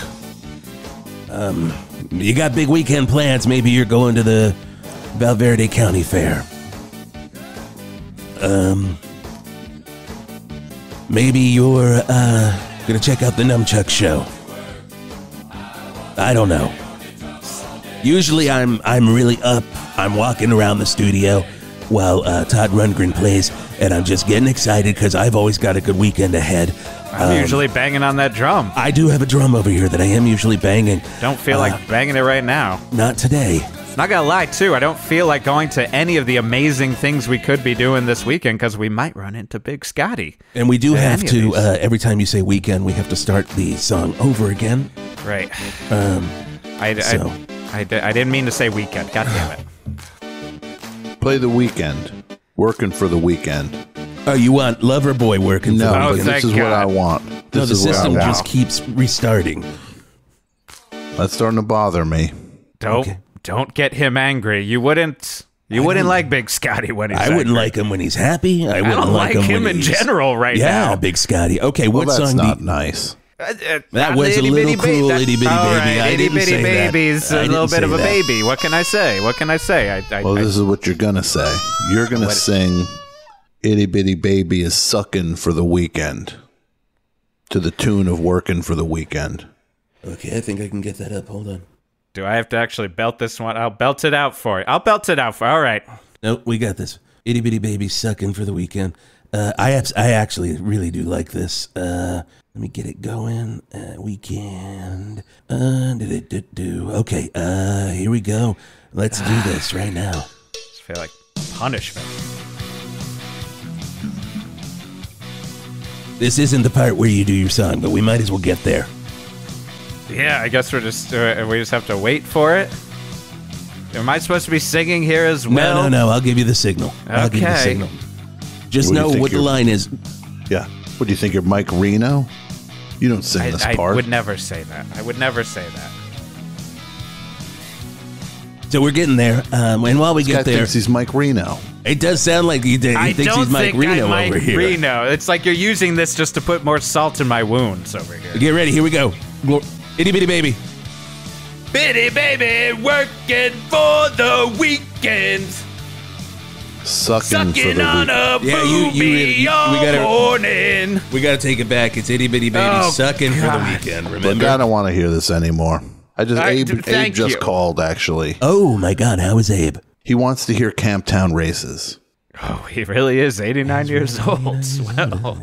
You got big weekend plans. Maybe you're going to the Val Verde County Fair. Maybe you're gonna check out the Nunchuck show. I don't know. Usually I'm really up. I'm walking around the studio while Todd Rundgren plays, and I'm just getting excited because I've always got a good weekend ahead. I'm usually banging on that drum. I do have a drum over here that I am usually banging. Don't feel like banging it right now. Not today. Not gonna lie, too, I don't feel like going to any of the amazing things we could be doing this weekend because we might run into Big Scotty. And we do have to, every time you say weekend, we have to start the song over again. Right. I didn't mean to say weekend. God damn it. Play the weekend. Working for the weekend. Oh, you want Loverboy working for the No, weekend? this is what I want. No, the system just keeps restarting. That's starting to bother me. Don't get him angry. You wouldn't like Big Scotty when he's I wouldn't like him when he's happy. I don't like him in general right now. Yeah, Big Scotty. Okay, Well, what that's song? not nice. That was a little cruel, Itty Bitty Baby. I Itty didn't Bitty say that. Baby's I a little didn't bit of say a that. baby. What can I say? Well, this is what you're gonna say. You're gonna sing "Itty Bitty Baby is sucking for the weekend" to the tune of "Working for the Weekend." Okay, I think I can get that up. Hold on. Do I have to actually belt this one? I'll belt it out for you. All right. No, we got this. Itty Bitty Baby sucking for the weekend. I actually really do like this. Let me get it going. Weekend. Okay, here we go. Let's do this right now. I just feel like punishment. This isn't the part where you do your song, but we might as well get there. Yeah, I guess we just have to wait for it. Am I supposed to be singing here as well? No. I'll give you the signal. I'll give you the signal. Just know what the line is. Yeah. What do you think? You're Mike Reno? You don't sing this part. I would never say that. I would never say that. So we're getting there. And while we get there, thinks he's Mike Reno. It does sound like he thinks he's Mike Reno over here. Reno. It's like you're using this just to put more salt in my wounds over here. Get ready. Here we go. Itty bitty baby. Bitty baby, working for the weekend. Sucking for the on a booby morning. We gotta take it back. It's itty bitty baby sucking for the weekend. Remember? Look, I don't want to hear this anymore. Abe just you. called, actually. Oh my God, how is Abe? He wants to hear Camptown Races. Oh, he really is 89 years old. Swell.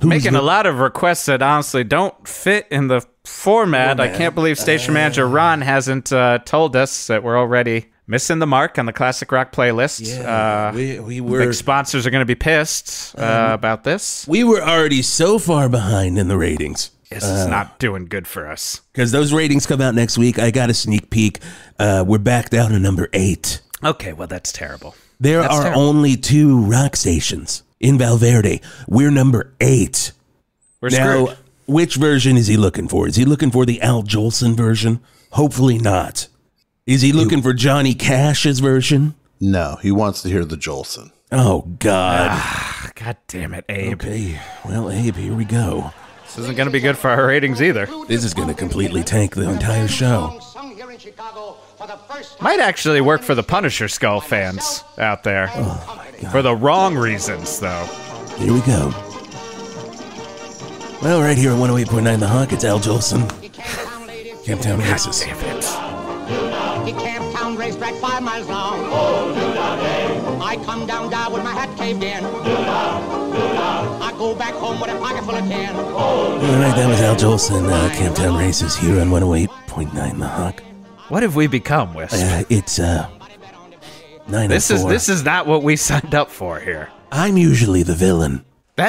Making a lot of requests that honestly don't fit in the format. I can't believe station manager Ron hasn't told us that we're already missing the mark on the classic rock playlist. Yeah, we were. Big sponsors are going to be pissed about this. We were already so far behind in the ratings. This is not doing good for us. Because those ratings come out next week. I got a sneak peek. We're back down to number 8. Okay, well, that's terrible. There are only 2 rock stations in Val Verde. We're number 8. We're screwed. Now, which version is he looking for? Is he looking for the Al Jolson version? Hopefully not. Is he looking for Johnny Cash's version? No, he wants to hear the Jolson. Oh, God. God damn it, Abe. Okay, well, Abe, here we go. This isn't going to be good for our ratings either. This is going to completely tank the entire show. Might actually work for the Punisher Skull fans out there. Oh, my God. For the wrong reasons, though. Here we go. Well, right here at 108.9 The Hawk, it's Al Jolson. Camptown Races. Damn it. He Camptown racetrack 5 miles long. I come down with my hat caved in. I go back home with a pocket full of tin. All right, that was Al Jolson, Camptown Races here on 108.9 The Hawk. What have we become, Wisp? It's 9:04. This is not what we signed up for here. I'm usually the villain.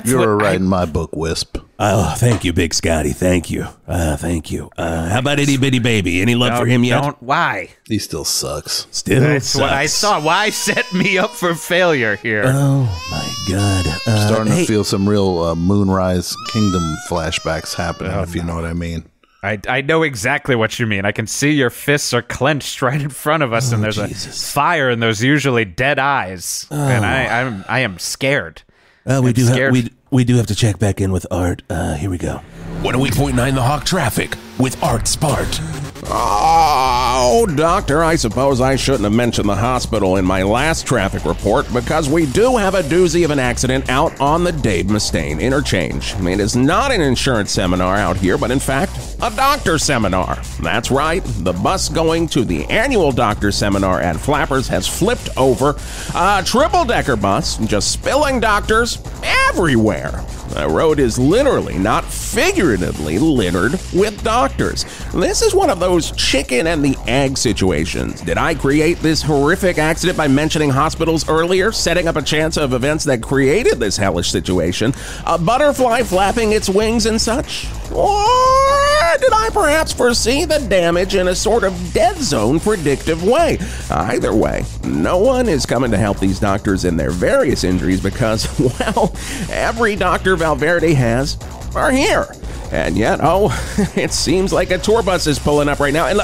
You're writing my book, Wisp. Oh, thank you, Big Scotty. Thank you. Thank you. How about Itty Bitty Baby? Any love for him yet? Why? He still sucks. That's sucks. What I saw. Why set me up for failure here? Oh, my God. Starting to feel some real Moonrise Kingdom flashbacks happening, if you know what I mean. I know exactly what you mean. I can see your fists are clenched right in front of us, and there's a fire in those usually dead eyes, and I am scared. We do have to check back in with Art. Here we go. 108.9 The Hawk traffic with Art Spart. Oh, Doctor, I suppose I shouldn't have mentioned the hospital in my last traffic report because we do have a doozy of an accident out on the Dave Mustaine interchange. It is not an insurance seminar out here, but in fact, a doctor seminar. That's right, the bus going to the annual doctor seminar at Flappers has flipped over. A triple-decker bus, just spilling doctors everywhere. The road is literally, not figuratively, littered with doctors. This is one of those chicken and the egg situations. Did I create this horrific accident by mentioning hospitals earlier, setting up a chance of events that created this hellish situation? A butterfly flapping its wings and such? Or did I perhaps foresee the damage in a sort of dead zone predictive way? Either way, no one is coming to help these doctors in their various injuries because, well, every doctor Val Verde has are here. And yet, it seems like a tour bus is pulling up right now. And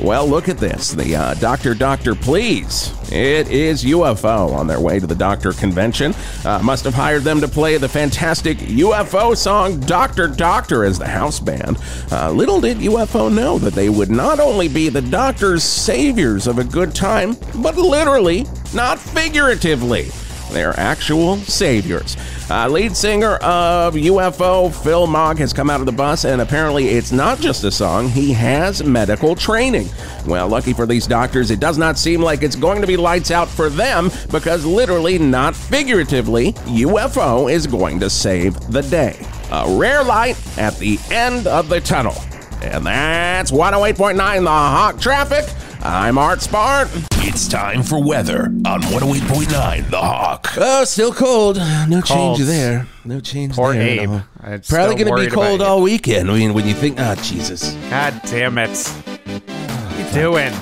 look at this. The Doctor, please. It is UFO on their way to the Doctor convention. Must have hired them to play the fantastic UFO song Doctor as the house band. Little did UFO know that they would not only be the Doctor's saviors of a good time, but literally, not figuratively. They're actual saviors. Lead singer of UFO, Phil Mogg, has come out of the bus, and apparently it's not just a song. He has medical training. Well, lucky for these doctors, it does not seem like it's going to be lights out for them, because literally, not figuratively, UFO is going to save the day. A rare light at the end of the tunnel. And that's 108.9 The Hawk Traffic. I'm Art Spart. It's time for weather on 108.9 The Hawk. Oh, still cold. No change there. No change Poor there. Abe. No. I'm Probably still going to be worried cold about all weekend. I mean, when you think, Jesus. God damn it. What are you doing?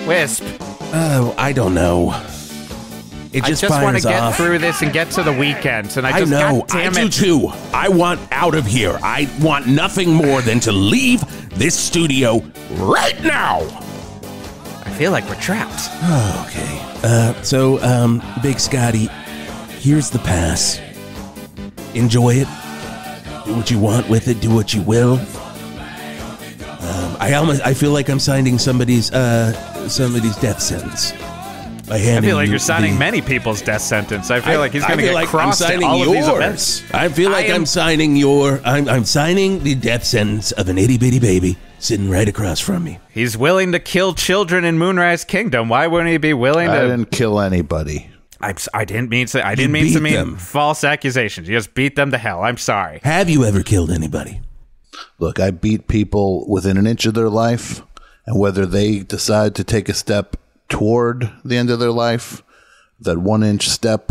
Wisp. Oh, I don't know. It just want to fires get off. through this and get to the weekend. And I just, know. God damn I do it. too. I want out of here. I want nothing more than to leave this studio right now. I feel like we're trapped. Okay. So, Big Scotty, here's the pass. Enjoy it. Do what you want with it. Do what you will. I feel like I'm signing somebody's death sentence. I feel like you're signing many people's death sentence. I feel like he's going to get crossed I'm in signing all of these yours. events. I feel like I'm signing I'm signing the death sentence of an itty bitty baby sitting right across from me. He's willing to kill children in Moonrise Kingdom. Why wouldn't he be willing to? I didn't kill anybody. I didn't mean to mean false accusations. You just beat them to hell. I'm sorry. Have you ever killed anybody? Look, I beat people within an inch of their life, and whether they decide to take a step toward the end of their life, that 1 inch step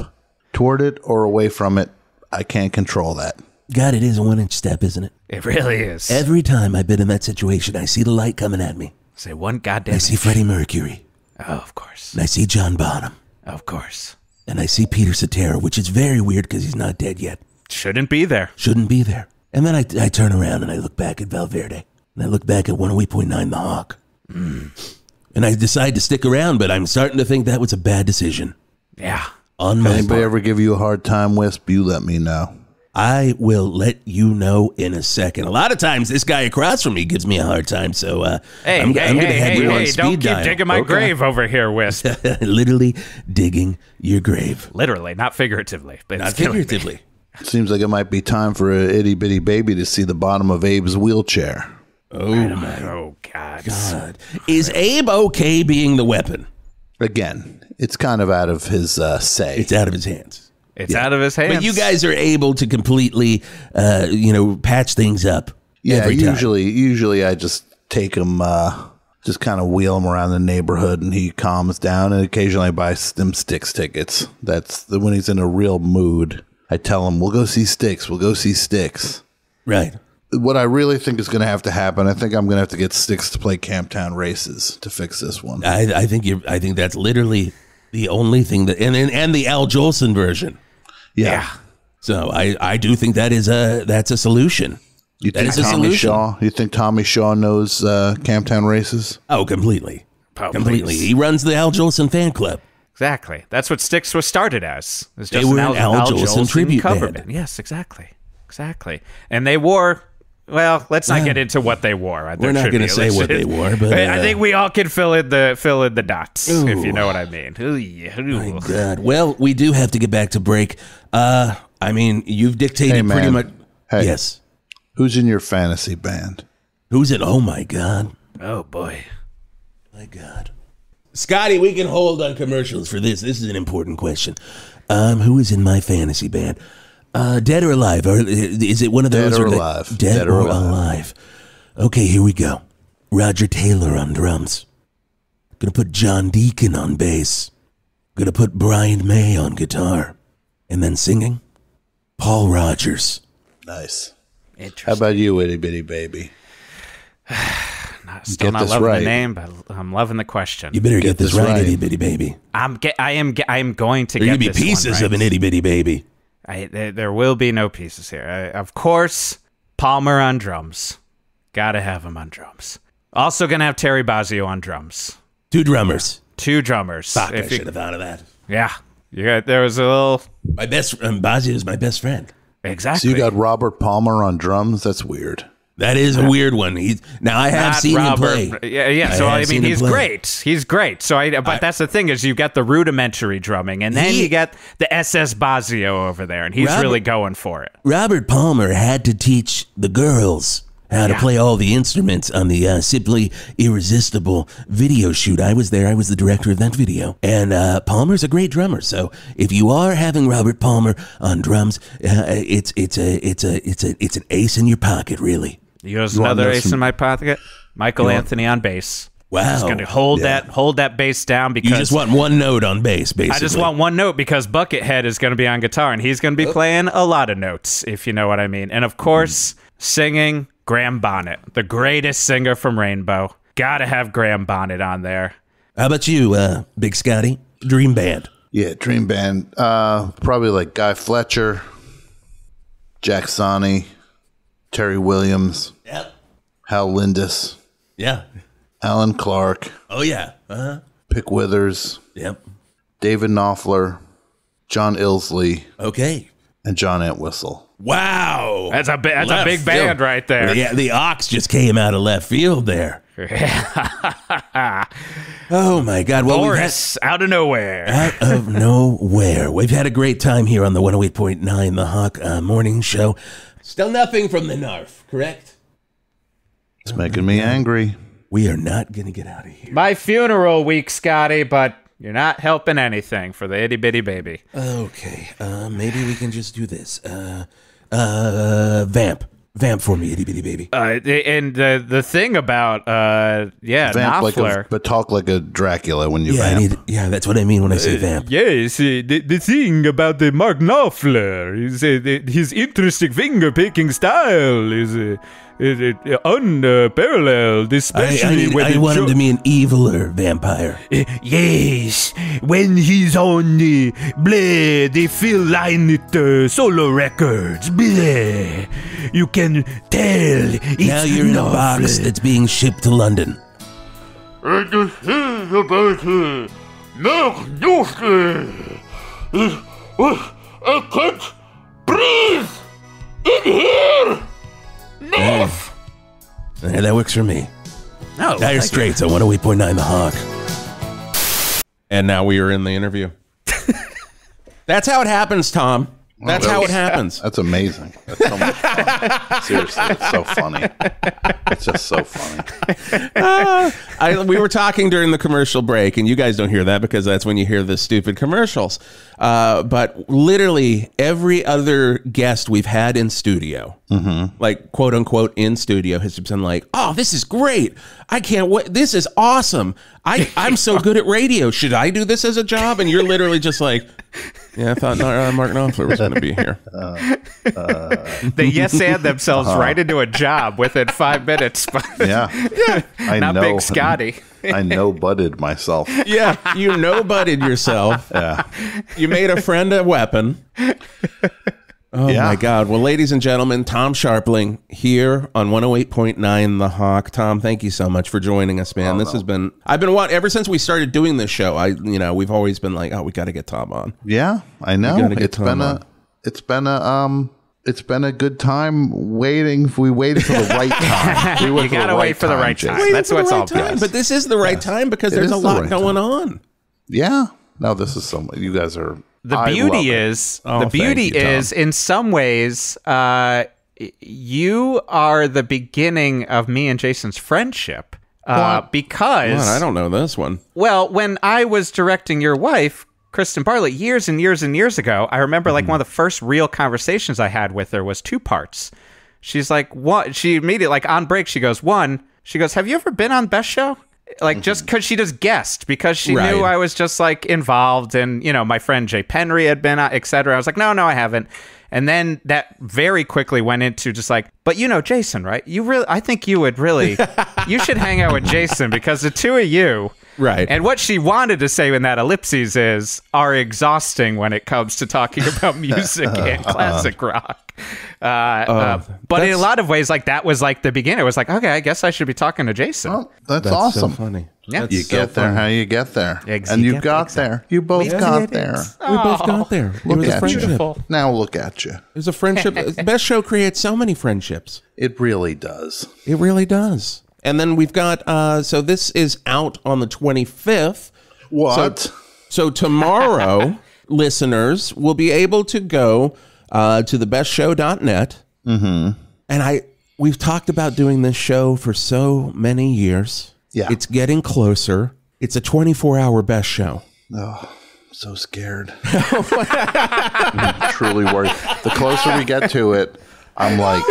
toward it or away from it, I can't control that. God, it is a 1 inch step, isn't it? It really is. Every time I've been in that situation, I see the light coming at me. Say one goddamn. I see Freddie Mercury. Oh, of course. And I see John Bonham. Of course. And I see Peter Cetera, which is very weird because he's not dead yet. Shouldn't be there. Shouldn't be there. And then I turn around and I look back at Val Verde. And I look back at 108.9 The Hawk. And I decide to stick around, but I'm starting to think that was a bad decision. Yeah. On If my anybody part. ever give you a hard time, Wisp, you let me know. I will let you know in a second. A lot of times, this guy across from me gives me a hard time, so I'm going to have you on speed don't keep dial. digging my grave over here, Wisp. Literally digging your grave. Literally, not figuratively. But Not it's killing me. figuratively. Seems like it might be time for an itty bitty baby to see the bottom of Abe's wheelchair. Oh, God. God. Is Abe okay being the weapon? Again, it's kind of out of his say. It's out of his hands. It's out of his hands. But you guys are able to completely, patch things up. Yeah, every time. usually I just take him, just kind of wheel him around the neighborhood, and he calms down. And occasionally I buy them Styx tickets. That's when he's in a real mood. I tell him, "We'll go see Styx. We'll go see Styx." Right. What I really think is going to have to happen, I think I'm going to have to get Styx to play Camptown Races to fix this one. I think that's literally the only thing that, and the Al Jolson version. Yeah. So I do think that's a solution. You That think is a Tommy solution. Shaw? You think Tommy Shaw knows Camptown Races? Oh, completely. Oh, Completely. please. He runs the Al Jolson fan club. Exactly. That's what Styx was started as. It was They just were an an Al Jolson tribute cover band. Yes, exactly. And they wore... Well, let's not get into what they wore. At their We're not going to tribute. say what they wore, but I think we all can fill in the dots, if you know what I mean. my God. Well, we do have to get back to break. You've dictated Hey, man. pretty much. Hey. Yes. Who's in your fantasy band? Who's it? Oh my God. Oh boy. My God. Scotty, we can hold on commercials for this. This is an important question. Who is in my fantasy band? Dead or alive? Or is it one of those? Dead or where alive. Dead or alive. Okay, here we go. Roger Taylor on drums. Gonna put John Deacon on bass. Gonna put Brian May on guitar. And then singing, Paul Rogers. Nice. How Interesting. about you, itty bitty baby? Still Get not this loving right. the name, but I'm loving the question. You better get this right, right. itty bitty baby. I am going to There get gonna be this one pieces right. of an itty bitty baby. There will be no pieces here. Of course, Palmer on drums. Gotta have him on drums. Also gonna have Terry Bozzio on drums. Two drummers. Two drummers. Fuck, I should have thought of that. Yeah. There was a little... My best Baggio is my best friend. Exactly. So you got Robert Palmer on drums? That's weird. That is a weird one. Now I have seen him play. Yeah. So I mean, he's great. He's great. So but that's the thing is, you've got the rudimentary drumming, and then you got the SS Basio over there, and he's really going for it. Robert Palmer had to teach the girls how to play all the instruments on the Simply Irresistible video shoot. I was there. I was the director of that video. And Palmer's a great drummer. So if you are having Robert Palmer on drums, it's an ace in your pocket, really. Here's another ace in my pocket. Michael Anthony on bass. Wow. Just going to hold that bass down because you just want one note on bass, basically. I just want one note because Buckethead is going to be on guitar, and he's going to be playing a lot of notes, if you know what I mean. And of course, singing Graham Bonnet, the greatest singer from Rainbow. Gotta have Graham Bonnet on there. How about you, Big Scotty? Dream Band. Yeah, Dream Band. Probably like Guy Fletcher, Jack Sonney, Terry Williams, Hal Lindis, Alan Clark. Oh, yeah. Pick Withers. Yep. David Knopfler, John Ilsley. Okay. And John Entwistle. Wow. That's a big band right there. Yeah, the Ox just came out of left field there. Oh, my God. Well, Boris, out of nowhere. Out of nowhere. We've had a great time here on the 108.9 The Hawk Morning Show. Still nothing from the Narf, correct? It's making me angry. We are not going to get out of here. My funeral week, Scotty, but you're not helping anything for the itty bitty baby. Okay, maybe we can just do this. Vamp for me, itty bitty baby. And the thing about vamp Knopfler, but talk like a Dracula when you vamp. That's what I mean when I say vamp. Yes, the thing about the Mark Knopfler is his interesting finger picking style is unparalleled, especially when I want him to be an eviler vampire. Yes, when he's on the Phil Lynott solo records, you can tell it's now you're in a box that's being shipped to London. The thing about Mark Knopfler is, I can't breathe in here. Yeah, that works for me. No, Dire Straits on 108.9 The Hawk. And now we are in the interview. That's how it happens, Tom. That's how it happens. That's amazing. That's so much fun. Seriously, it's so funny. It's just so funny. We were talking during the commercial break, and you guys don't hear that because that's when you hear the stupid commercials. But literally every other guest we've had in studio, like quote unquote in studio, has been like, "Oh, this is great! I can't wait! This is awesome! I'm so good at radio. Should I do this as a job?" And you're literally just like, "Yeah, I thought Mark Knopfler was going to be here." They yes-and themselves right into a job within 5 minutes. Yeah. Not Big Scotty. I no-butted myself. Yeah, you no-butted yourself. Yeah. You made a friend a weapon. Oh, my God. Well, ladies and gentlemen, Tom Scharpling here on 108.9 The Hawk. Tom, thank you so much for joining us, man. Has been, ever since we started doing this show, we've always been like, oh, we got to get Tom on. Yeah, I know. It's been a good time waiting. We waited for the right time. You got to wait for the right time. That's what's all time. But this is the right time because there's a lot going on. Yeah. No, this is you guys are. The beauty is, in some ways, you are the beginning of me and Jason's friendship. Because I don't know this one. Well, when I was directing your wife, Kristen Bartlett, years and years and years ago, I remember like one of the first real conversations I had with her was 2 parts. She's like, what? She immediately, like on break, she goes, have you ever been on Best Show? Like, just because she just guessed, because she knew I was just like involved, and my friend Jay Penry had been, etc. I was like, no, I haven't. And then that very quickly went into just like, but Jason, right? I think you would really, you should hang out with Jason because the two of you. Right. And what she wanted to say in that ellipses are exhausting when it comes to talking about music and classic rock. But in a lot of ways, like that was like the beginning. It was like, okay, I guess I should be talking to Jason. Oh, that's awesome. So funny. Yeah. You get there how you get there. Exactly. And you got there. You both got there. We both got there. It was a at friendship. Beautiful. Now look at you. It was a friendship. The best show creates so many friendships. It really does. It really does. And then we've got, so this is out on the 25th. What? So tomorrow, listeners will be able to go to thebestshow.net. Mm-hmm. And we've talked about doing this show for so many years. Yeah. It's getting closer. It's a 24-hour best show. Oh, I'm so scared. I'm truly worried. The closer we get to it, I'm like,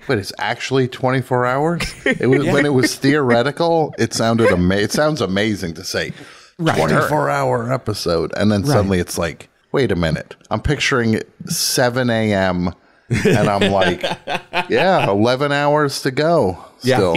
but it's actually 24 hours? When it was theoretical, it sounded it sounds amazing to say 24-hour episode. And then suddenly it's like, wait a minute. I'm picturing 7 a.m. and I'm like, yeah, 11 hours to go still.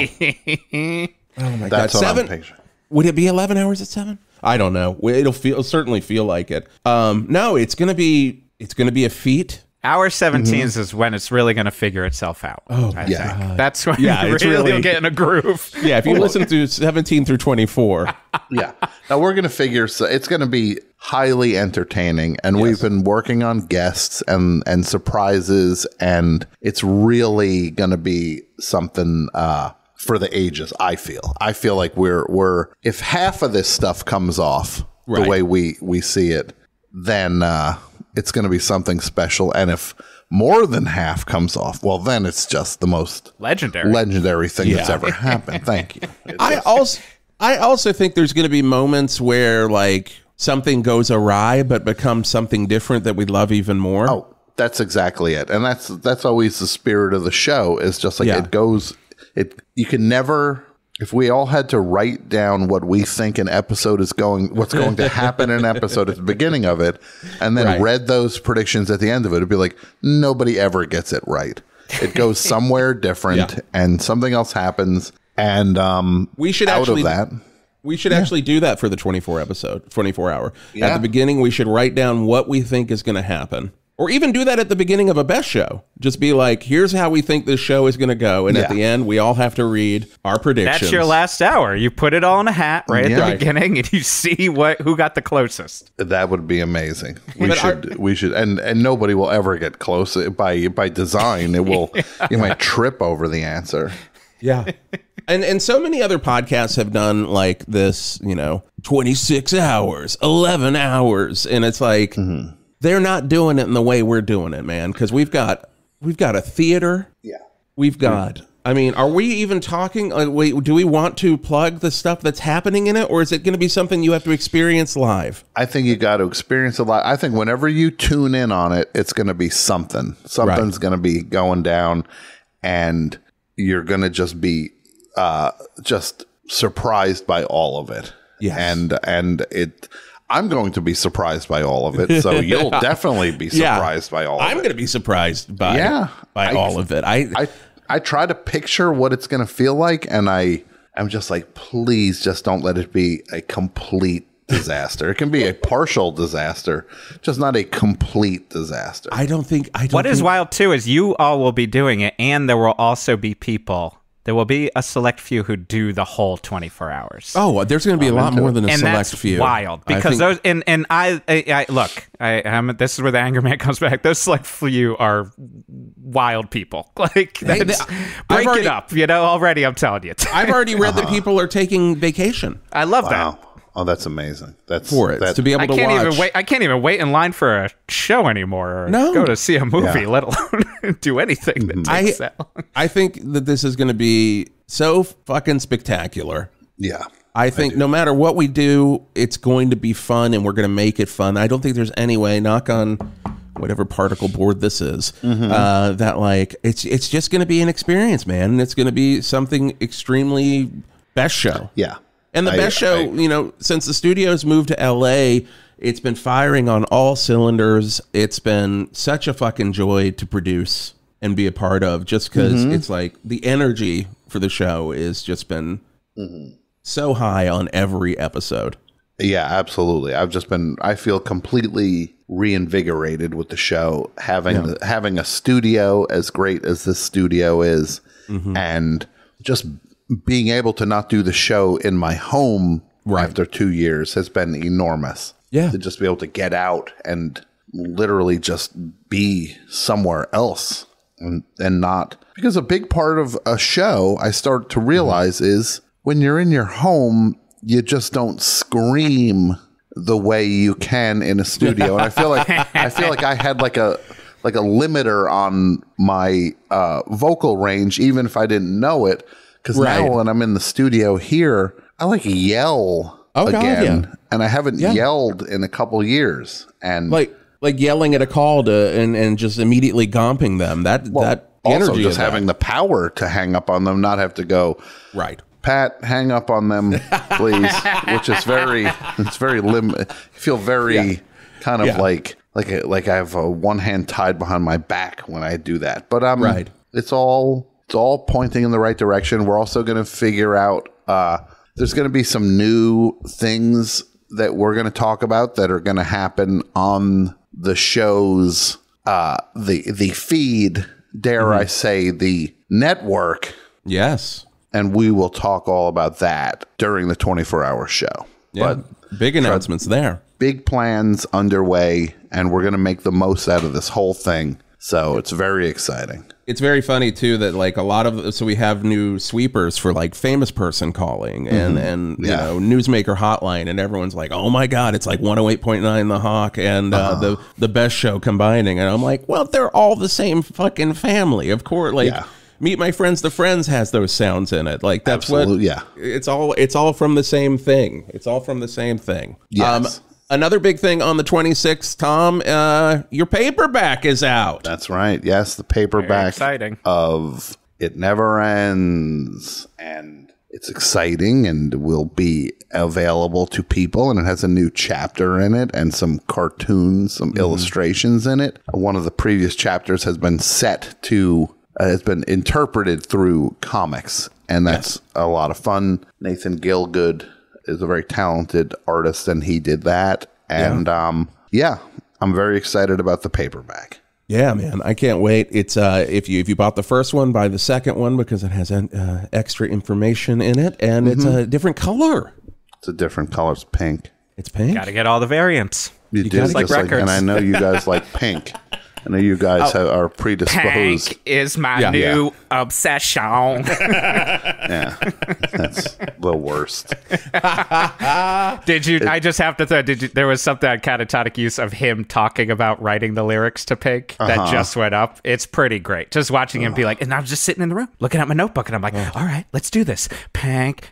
Oh my That's God. what 7? I'm picturing. Would it be 11 hours at 7? I don't know. It'll certainly feel like it. No, it's going to be a feat. Hour 17s is when it's really going to figure itself out. Oh, I think. That's when it's really will get in a groove. Yeah, if you listen to 17 through 24. Yeah. Now we're going to figure, so it's going to be highly entertaining, and we've been working on guests and surprises, and it's really going to be something for the ages. I feel like we're if half of this stuff comes off the way we see it, then it's going to be something special. And if more than half comes off, well, then it's just the most legendary thing that's ever happened. Thank you. I also think there's going to be moments where like something goes awry, but becomes something different that we love even more. Oh, that's exactly it. And that's always the spirit of the show, is just like it goes. You can never, if we all had to write down what we think an episode is what's going to happen in an episode at the beginning of it, and then read those predictions at the end of it, it'd be like, nobody ever gets it right. It goes somewhere different and something else happens. And we should actually do that for the 24 hour. Yeah. At the beginning, we should write down what we think is going to happen. Or even do that at the beginning of a best show. Just be like, here's how we think this show is going to go. And at the end, we all have to read our predictions. That's your last hour. You put it all in a hat at the beginning, and you see who got the closest. That would be amazing. We should, and nobody will ever get close by design. It will, you might trip over the answer. Yeah. And so many other podcasts have done like this, 26 hours, 11 hours. And it's like, they're not doing it in the way we're doing it, man. Because we've got a theater. Yeah. We've got, are we even talking? Do we want to plug the stuff that's happening in it? Or is it going to be something you have to experience live? I think you got to experience it live. I think whenever you tune in on it, it's going to be something. Something's going to be going down. And you're going to just be just surprised by all of it. Yes. And I'm going to be surprised by all of it. So you'll definitely be surprised by all of it. I'm going to be surprised by all of it. I try to picture what it's going to feel like. And I'm just like, please just don't let it be a complete disaster. It can be a partial disaster, just not a complete disaster. What is wild too is you all will be doing it, and there will also be people. There will be a select few who do the whole 24 hours. Oh, there's going to be a lot more than a select few. And that's wild, because those I look. This is where the anger man comes back. Those select few are wild people. Like, break it up. Already I'm telling you. I've already read that people are taking vacation. I love that. Oh, that's amazing. To be able to watch. I can't even wait in line for a show anymore, or go to see a movie, let alone do anything that takes that long. I think that this is going to be so fucking spectacular. Yeah. I think no matter what we do, it's going to be fun, and we're going to make it fun. I don't think there's any way, knock on whatever particle board this is, that like it's just going to be an experience, man. And it's going to be something extremely best show. Yeah. And the best show, since the studio's moved to LA, it's been firing on all cylinders. It's been such a fucking joy to produce and be a part of, just because it's like the energy for the show is just been so high on every episode. Yeah, absolutely. I feel completely reinvigorated with the show, having a studio as great as this studio is, and just being able to not do the show in my home after 2 years has been enormous. Yeah. To just be able to get out and literally just be somewhere else and not, because a big part of a show I start to realize is when you're in your home, you just don't scream the way you can in a studio. And I feel like I had like a limiter on my vocal range, even if I didn't know it. Because now when I'm in the studio here, I like yell again, and I haven't yelled in a couple years. And like yelling at a call and just immediately gomping them. That also energy just having the power to hang up on them, not have to go Pat, hang up on them, please. Which is it's very limited. I feel very kind of like I have one hand tied behind my back when I do that. But it's all pointing in the right direction. We're also going to figure out there's going to be some new things that we're going to talk about that are going to happen on the show's the feed, dare I say, the network. Yes. And we will talk all about that during the 24-hour show. Yeah, but big announcements there. Big plans underway, and we're going to make the most out of this whole thing. So it's very exciting. It's very funny, too, that like a lot of, so we have new sweepers for like famous person calling and you know, Newsmaker hotline, and everyone's like, oh my God, it's like 108.9 The Hawk and the best show combining. And I'm like, well, they're all the same fucking family. Of course, like Meet My Friends, The Friends has those sounds in it. Like that's it's all from the same thing. It's all from the same thing. Yes. Another big thing on the 26th, Tom, your paperback is out. That's right. Yes, the paperback of It Never Ends. And it's exciting and will be available to people. And it has a new chapter in it and some cartoons, some illustrations in it. One of the previous chapters has been set to, has been interpreted through comics. And that's a lot of fun. Nathan Gilgood is a very talented artist, and he did that. And I'm very excited about the paperback. Yeah, man, I can't wait. It's if you bought the first one, buy the second one because it has extra information in it, and it's a different color. It's a different color. It's pink. It's pink. Got to get all the variants. You do, like records. And I know you guys like pink. I know you guys are predisposed. Pink is my new obsession. Yeah, that's the worst. Did you? I just have to throw. Did you? There was something on catatonic use of him talking about writing the lyrics to Pink that just went up. It's pretty great. Just watching him be like, and I was just sitting in the room looking at my notebook, and I'm like, all right, let's do this. Pink,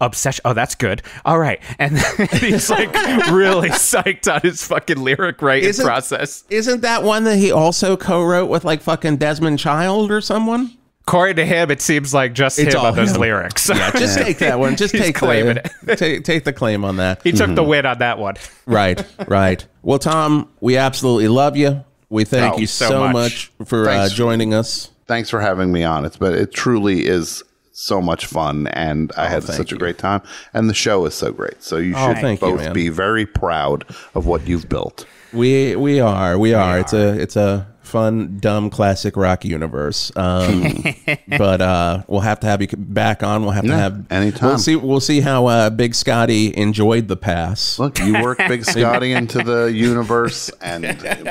obsession. Oh, that's good. All right, and then he's like really psyched on his fucking lyric writing process. Isn't that one that he also co-wrote with like fucking Desmond Child or someone? According to him, it seems like just him on those lyrics. Yeah, just take that one. Just take the claim on that. He took the win on that one. Right. Well, Tom, we absolutely love you. We thank you so much for joining us. Thanks for having me on. It truly is so much fun, and I had such a great time. And the show is so great. So you should both be very proud of what you've built. We are. It's a fun, dumb, classic rock universe. But we'll have to have you back on. We'll have to have anytime. We'll see how Big Scotty enjoyed the pass. Look, you work Big Scotty into the universe, and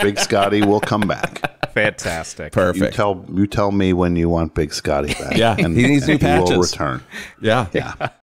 Big Scotty will come back. Fantastic. Perfect. You tell me when you want Big Scotty back. Yeah, and he needs new patches. He will return. Yeah.